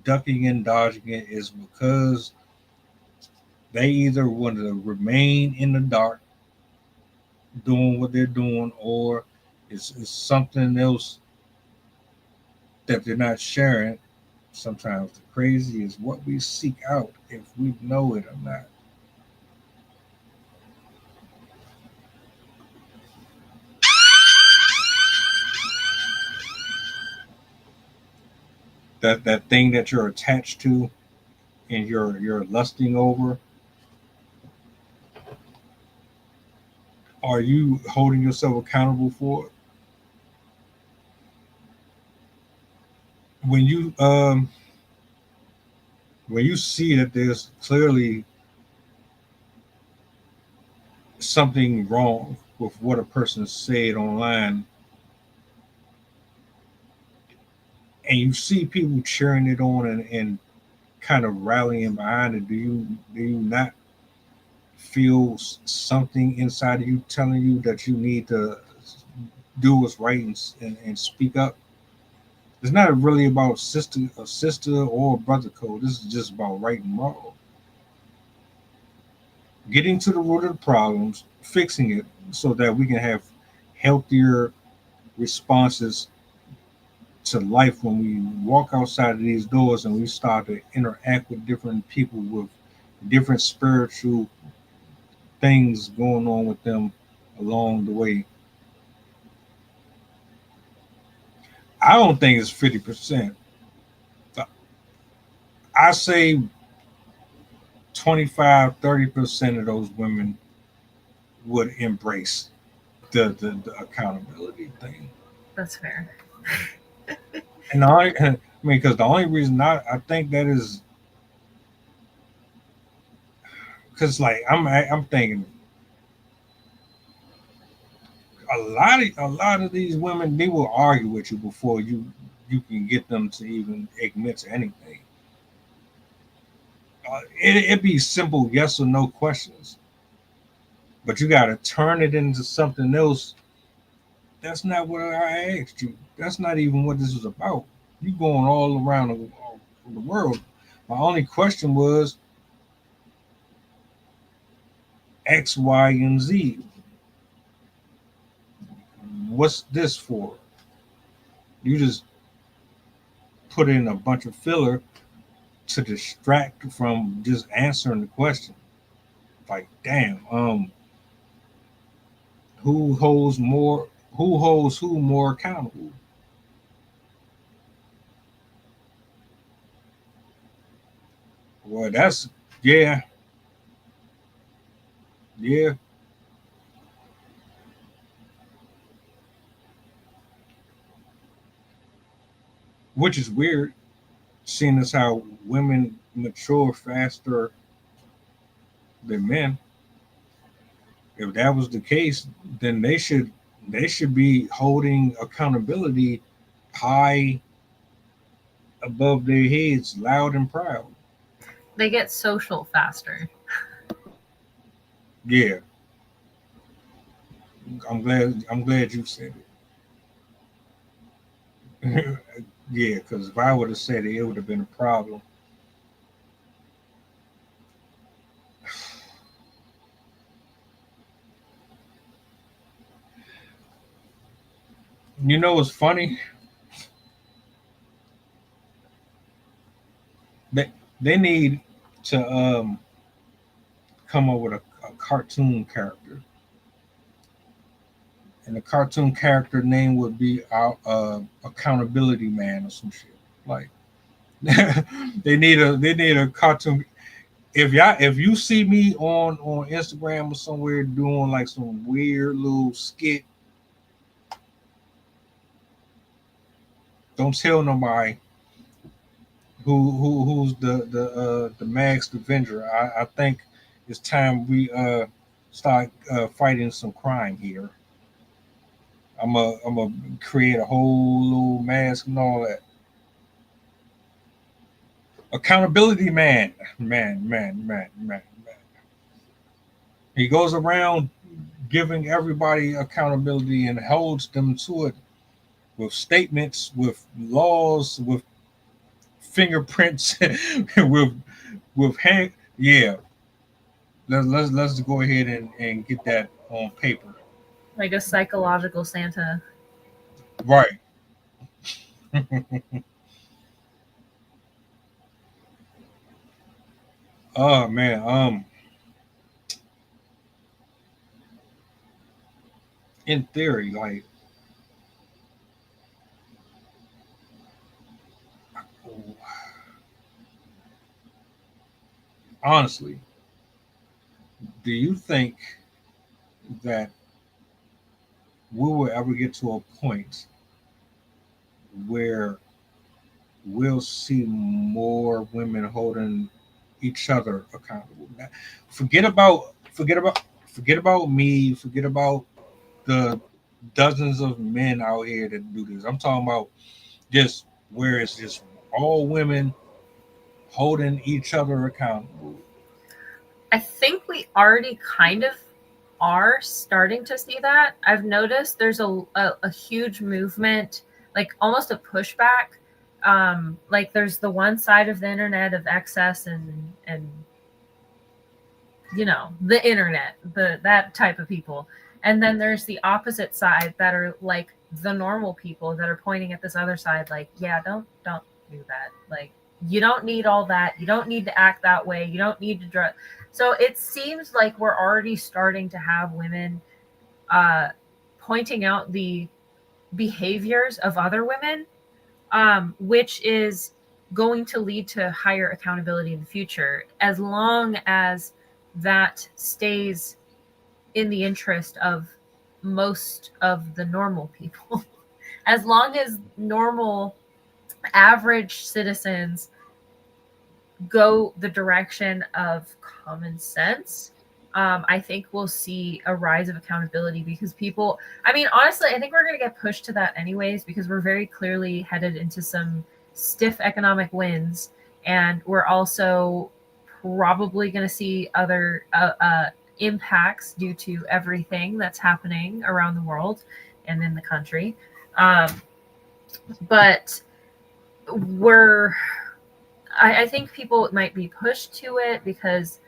ducking and dodging it is because they either want to remain in the dark doing what they're doing, or it's something else that they're not sharing. Sometimes the crazy is what we seek out, if we know it or not. That thing that you're attached to and you're lusting over, are you holding yourself accountable for it? when you see that there's clearly something wrong with what a person said online, and you see people cheering it on and kind of rallying behind it, do you not feel something inside of you telling you that you need to do what's right and speak up? It's not really about sister or brother code. This is just about right and wrong. Getting to the root of the problems, fixing it so that we can have healthier responses to life when we walk outside of these doors and we start to interact with different people with different spiritual things going on with them along the way. I don't think it's 50%. I say 25-30% of those women would embrace the accountability thing. That's fair. And I mean, because the only reason I think that is because, like, I'm thinking a lot of these women, they will argue with you before you can get them to even admit to anything. It'd be simple yes or no questions, but you got to turn it into something else. That's not what I asked you. That's not even what this was about. You going all around the world. My only question was X, Y, and Z. What's this for? You just put in a bunch of filler to distract from just answering the question. Like, damn, who holds more? Who holds who more accountable? Well, that's yeah, yeah. Which is weird, seeing as how women mature faster than men. If that was the case, then they should be holding accountability high above their heads, loud and proud. They get social faster. Yeah, I'm glad you said it. Yeah, because if I would have said it, it would have been a problem. You know what's funny? They need to come up with a cartoon character, and the cartoon character name would be our accountability man or some shit. Like they need a cartoon. If you see me on Instagram or somewhere doing like some weird little skit, don't tell nobody who's the masked Avenger. I think it's time we start fighting some crime here. I'm a create a whole little mask and all that. Accountability man. He goes around giving everybody accountability and holds them to it with statements, with laws, with fingerprints, with hand. Yeah, let's go ahead and get that on paper. Like a psychological Santa. Right. Oh man. In theory, like honestly, do you think that we will ever get to a point where we'll see more women holding each other accountable. Forget about me. Forget about the dozens of men out here that do this. I'm talking about just where it's just all women holding each other accountable. I think we already kind of are starting to see that. I've noticed there's a huge movement, like almost a pushback. Like there's the one side of the internet of excess and the internet, that type of people. And then there's the opposite side that are like the normal people that are pointing at this other side like, yeah, don't do that. Like you don't need all that. You don't need to act that way. You don't need to drug. So it seems like we're already starting to have women pointing out the behaviors of other women, which is going to lead to higher accountability in the future, as long as that stays in the interest of most of the normal people. As long as normal, average citizens go the direction of common sense, I think we'll see a rise of accountability because people, I mean, honestly, I think we're going to get pushed to that anyways because we're very clearly headed into some stiff economic winds. And we're also probably going to see other impacts due to everything that's happening around the world and in the country. But I think people might be pushed to it because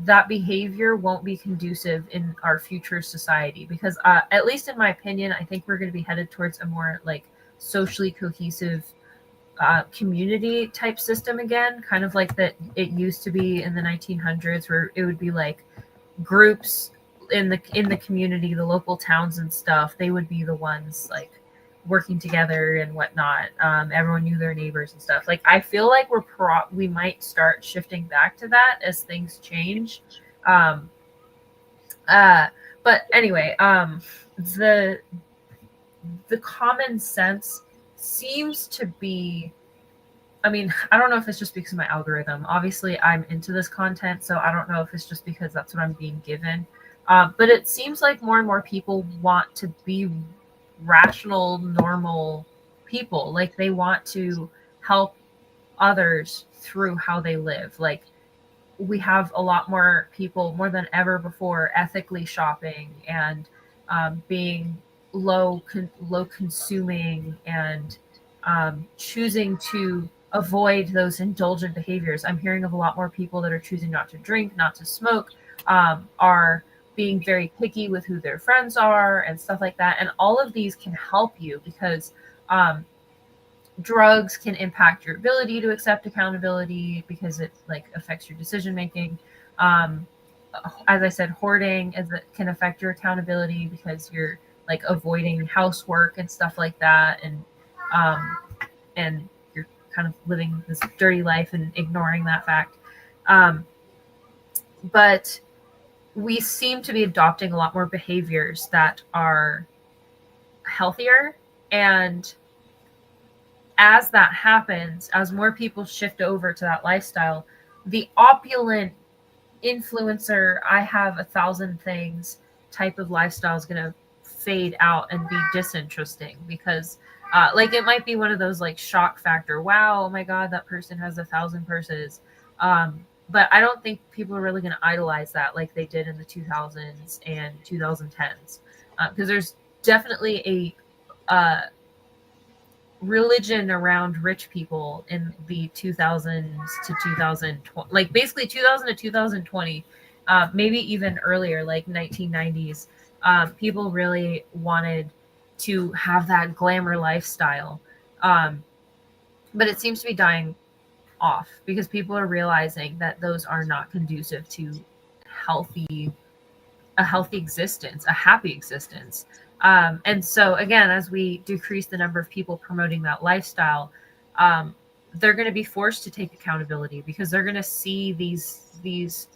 that behavior won't be conducive in our future society. Because at least in my opinion, I think we're going to be headed towards a more like socially cohesive community type system again, kind of like that it used to be in the 1900s, where it would be like groups in the community, the local towns and stuff. They would be the ones like working together and whatnot. Everyone knew their neighbors and stuff. Like I feel like we might start shifting back to that as things change. But anyway, the common sense seems to be, I mean, I don't know if it's just because of my algorithm. Obviously, I'm into this content, so I don't know if it's just because that's what I'm being given. But it seems like more and more people want to be rational, normal people. Like they want to help others through how they live. Like we have a lot more people, more than ever before, ethically shopping and being low consuming and choosing to avoid those indulgent behaviors. I'm hearing of a lot more people that are choosing not to drink, not to smoke, are being very picky with who their friends are and stuff like that. And all of these can help you because drugs can impact your ability to accept accountability because it like affects your decision making. As I said, hoarding can affect your accountability because you're like avoiding housework and stuff like that, and you're kind of living this dirty life and ignoring that fact. But we seem to be adopting a lot more behaviors that are healthier. And as that happens, as more people shift over to that lifestyle, the opulent influencer, I have 1,000 things type of lifestyle is going to fade out and be disinteresting because like it might be one of those like shock factor. Wow, oh my God, that person has 1,000 purses. But I don't think people are really going to idolize that like they did in the 2000s and 2010s. Because there's definitely a religion around rich people in the 2000s to 2020, like basically 2000 to 2020, maybe even earlier, like 1990s. People really wanted to have that glamour lifestyle. But it seems to be dying off because people are realizing that those are not conducive to a healthy existence, a happy existence. And so again, as we decrease the number of people promoting that lifestyle, they're going to be forced to take accountability because they're going to see these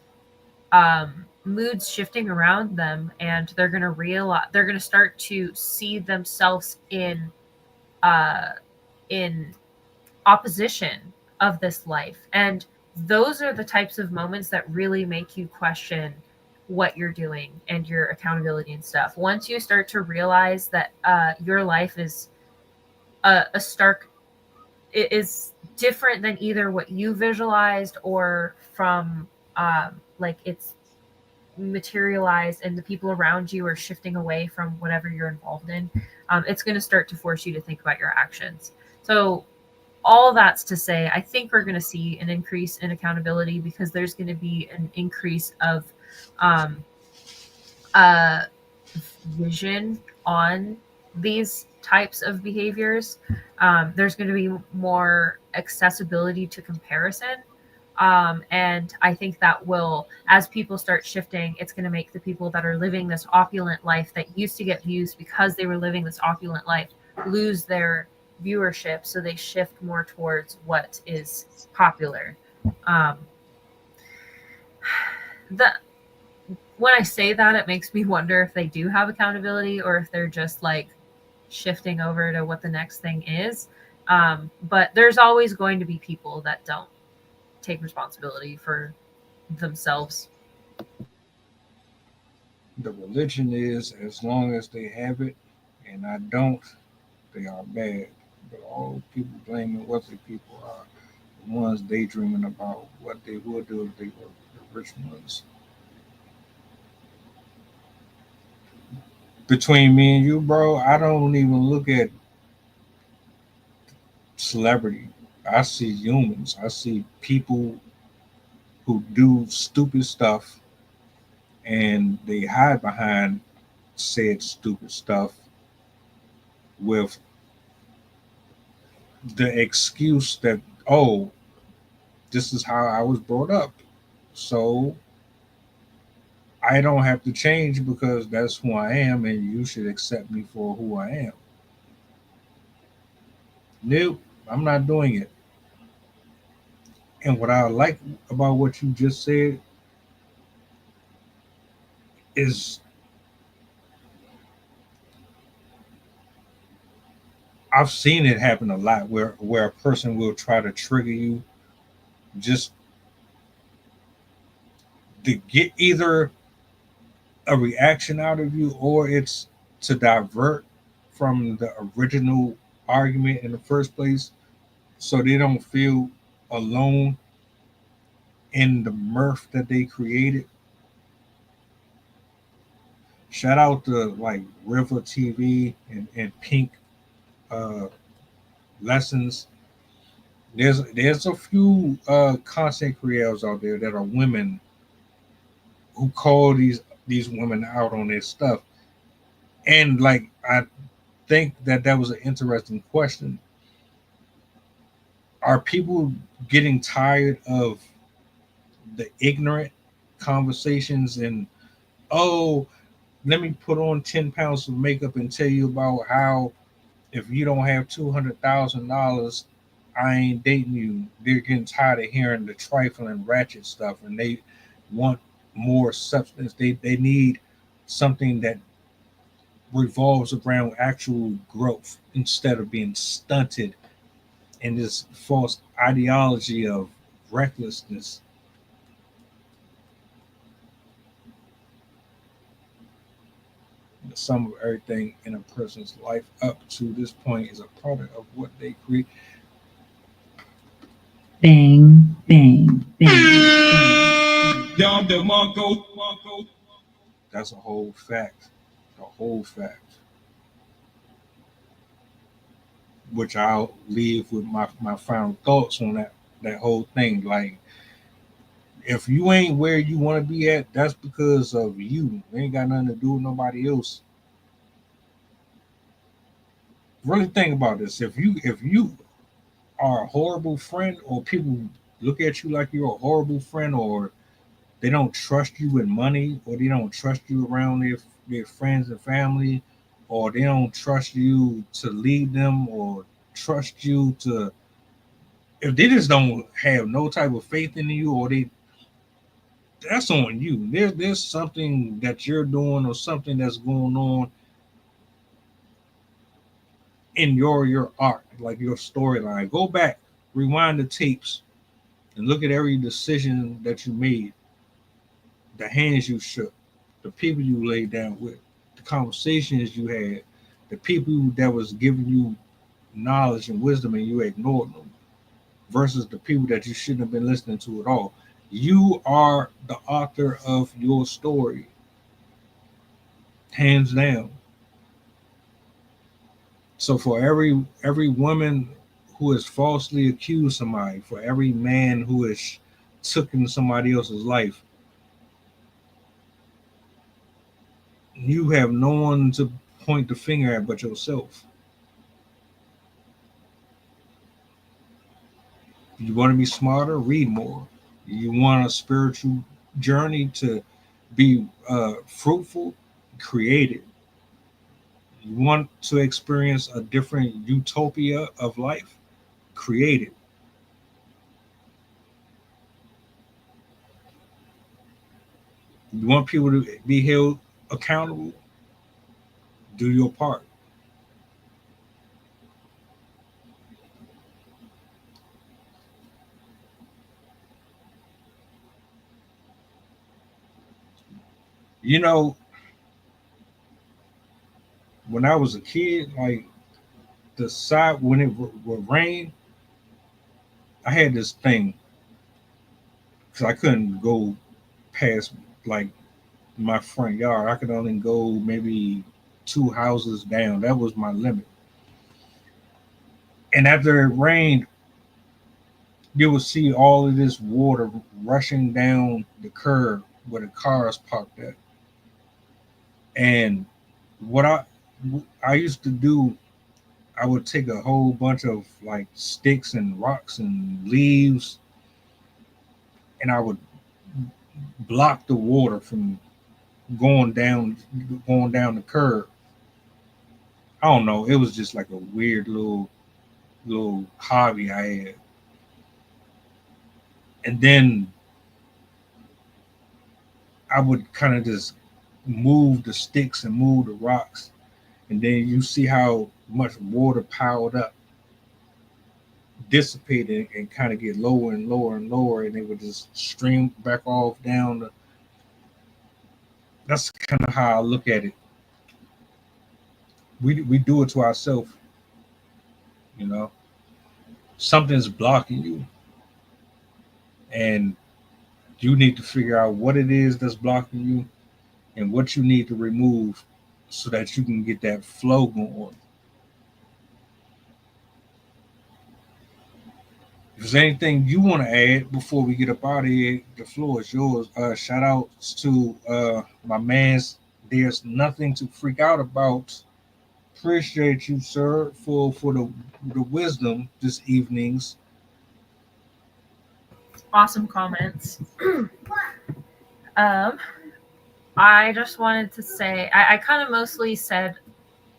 moods shifting around them, and they're going to start to see themselves in opposition of this life. And those are the types of moments that really make you question what you're doing and your accountability and stuff. Once you start to realize that your life is a stark, it is different than either what you visualized or from like it's materialized and the people around you are shifting away from whatever you're involved in, it's going to start to force you to think about your actions. So all that's to say, I think we're going to see an increase in accountability because there's going to be an increase of vision on these types of behaviors. There's going to be more accessibility to comparison. And I think that will, as people start shifting, it's going to make the people that are living this opulent life that used to get views because they were living this opulent life lose their viewership. So they shift more towards what is popular. When I say that, it makes me wonder if they do have accountability or if they're just like shifting over to what the next thing is. But there's always going to be people that don't take responsibility for themselves. The religion is, as long as they have it and I don't, they are bad. But all people blaming wealthy people are the ones daydreaming about what they would do if they were the rich ones. Between me and you, bro, I don't even look at celebrity. I see humans. I see people who do stupid stuff and they hide behind said stupid stuff with the excuse that, oh, this is how I was brought up. So I don't have to change because that's who I am and you should accept me for who I am. Nope, I'm not doing it. And what I like about what you just said is I've seen it happen a lot where a person will try to trigger you just to get either a reaction out of you or it's to divert from the original argument in the first place so they don't feel alone in the mirth that they created. Shout out to like River TV and Pink uh, Lessons. There's a few content creators out there that are women who call these women out on their stuff. And like I think that was an interesting question. Are people getting tired of the ignorant conversations and, oh, let me put on 10 pounds of makeup and tell you about how if you don't have $200,000, I ain't dating you. They're getting tired of hearing the trifling ratchet stuff and they want more substance. They need something that revolves around actual growth instead of being stunted in this false ideology of recklessness. The sum of everything in a person's life up to this point is a product of what they create. Bang, bang, bang. Dom DeMarco. That's a whole fact. A whole fact. Which I'll leave with my final thoughts on that whole thing. Like, if you ain't where you want to be at, that's because of you. It ain't got nothing to do with nobody else. Really think about this. If you are a horrible friend, or people look at you like you're a horrible friend, or they don't trust you with money, or they don't trust you around their friends and family, or they don't trust you to lead them, or trust you to, if they just don't have no type of faith in you, or that's on you. There's something that you're doing or something that's going on in your art, like your storyline. Go back rewind the tapes and look at every decision that you made, the hands you shook, the people you laid down with, the conversations you had, the people that was giving you knowledge and wisdom and you ignored them, versus the people that you shouldn't have been listening to at all. You are the author of your story, hands down. So for every woman who has falsely accused somebody, for every man who has taken somebody else's life, you have no one to point the finger at but yourself. You want to be smarter, read more. You want a spiritual journey to be fruitful, create it. You want to experience a different utopia of life, create it. You want people to be held accountable, do your part. You know, when I was a kid, like the side when it would rain, I had this thing because I couldn't go past like my front yard. I could only go maybe 2 houses down. That was my limit. And after it rained, you would see all of this water rushing down the curb where the cars parked at. And what I used to do, I would take a whole bunch of like sticks and rocks and leaves, and I would block the water from going down the curb. I don't know. It was just like a weird little hobby I had. And then I would kind of just move the sticks and move the rocks, and then you see how much water piled up, dissipated, and kind of get lower and lower and lower, and it would just stream back off down the. That's kind of how I look at it. We do it to ourselves, you know. Something's blocking you, and you need to figure out what it is that's blocking you and what you need to remove so that you can get that flow going. If there's anything you want to add before we get up out of here, the floor is yours. Shout outs to my man's There's Nothing to Freak Out About. Appreciate you, sir, for the wisdom this evening's. Awesome comments. I just wanted to say I kind of mostly said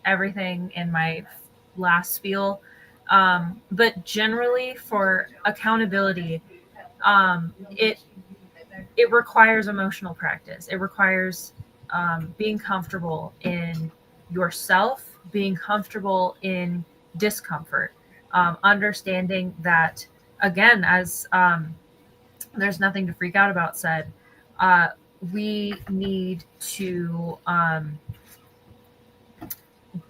everything in my last spiel, but generally for accountability, it requires emotional practice. It requires being comfortable in yourself, being comfortable in discomfort, understanding that, again, as There's Nothing to Freak Out About said, we need to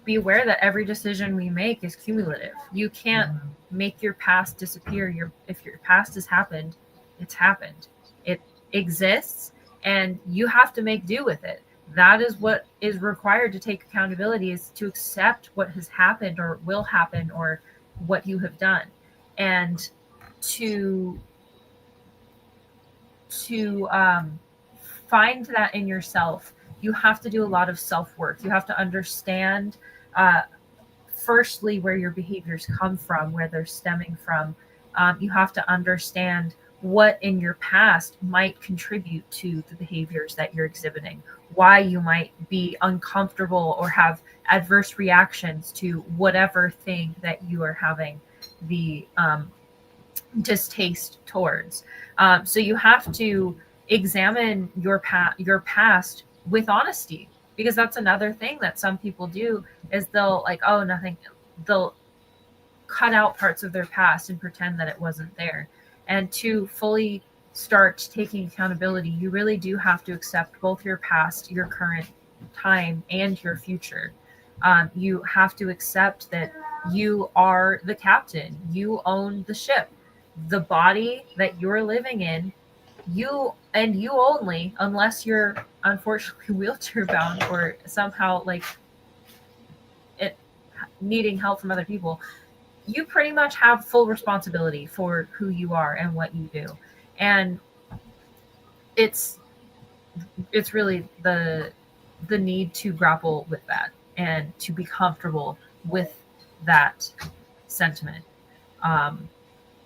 be aware that every decision we make is cumulative. You can't make your past disappear. If your past has happened, it's happened. It exists, and you have to make do with it. That is what is required to take accountability, is to accept what has happened or will happen or what you have done, and to find that in yourself. You have to do a lot of self-work. You have to understand, firstly, where your behaviors come from, where they're stemming from. You have to understand what in your past might contribute to the behaviors that you're exhibiting, why you might be uncomfortable or have adverse reactions to whatever thing that you are having the distaste towards. So you have to examine your past with honesty, because that's another thing that some people do, is they'll like, oh, nothing, they'll cut out parts of their past and pretend that it wasn't there. And to fully start taking accountability, you really do have to accept both your past, your current time, and your future. You have to accept that you are the captain, you own the ship, the body that you're living in, you and you only, unless you're unfortunately wheelchair bound or somehow like it needing help from other people, you pretty much have full responsibility for who you are and what you do. And it's really the need to grapple with that and to be comfortable with that sentiment.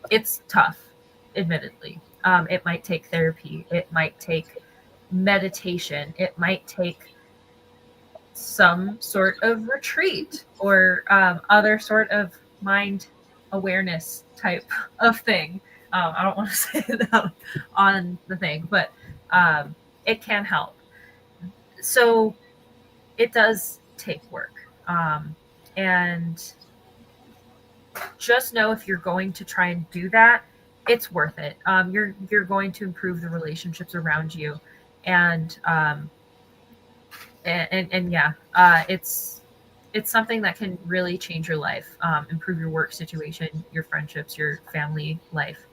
It's tough, admittedly. It might take therapy, it might take meditation, it might take some sort of retreat or other sort of mind awareness type of thing. I don't want to say that on the thing, but it can help. So it does take work. And just know if you're going to try and do that, it's worth it. You're going to improve the relationships around you, and yeah, it's something that can really change your life, improve your work situation, your friendships, your family life,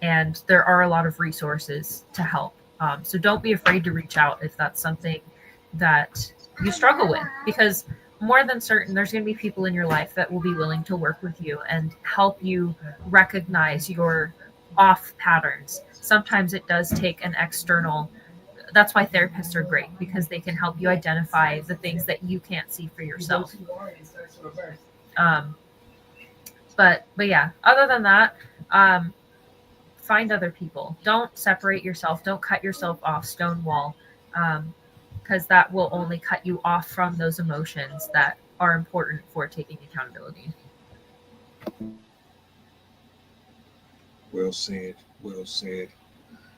and there are a lot of resources to help. So don't be afraid to reach out if that's something that you struggle with, because more than certain, there's going to be people in your life that will be willing to work with you and help you recognize your off patterns. Sometimes it does take an external. That's why therapists are great, because they can help you identify the things that you can't see for yourself. But yeah, other than that, find other people. Don't separate yourself. Don't cut yourself off, stonewall, because that will only cut you off from those emotions that are important for taking accountability. Well said. Well said.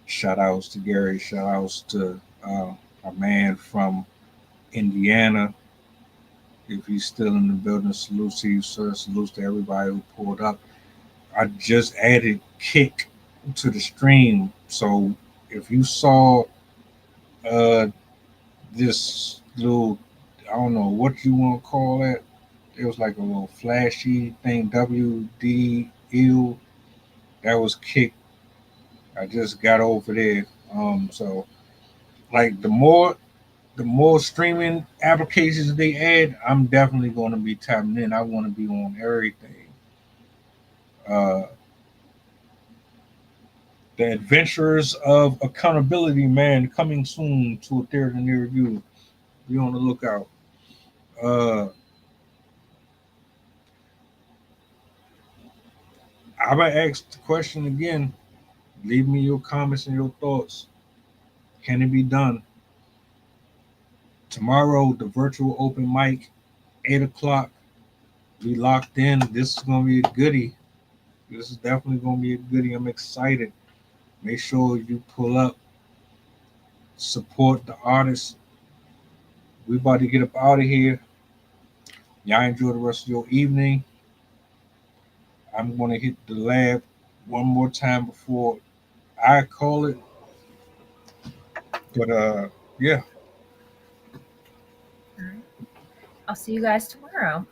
Shout outs to Gary. Shout outs to a man from Indiana. If he's still in the building, salute to you, sir. Salute to everybody who pulled up. I just added Kick to the stream. So if you saw this little, I don't know what you want to call it. It was like a little flashy thing, WD-ill. That was Kick. I just got over there. So like the more streaming applications they add, I'm definitely going to be tapping in. I want to be on everything. The Adventures of Accountability, man, coming soon to a theater near you. Be on the lookout. I'm going to ask the question again. Leave me your comments and your thoughts. Can it be done? Tomorrow, the virtual open mic, 8 o'clock. We locked in. This is going to be a goodie. This is definitely going to be a goodie. I'm excited. Make sure you pull up, support the artists. We about to get up out of here. Y'all enjoy the rest of your evening. I'm going to hit the lab one more time before I call it. But yeah. All right. I'll see you guys tomorrow.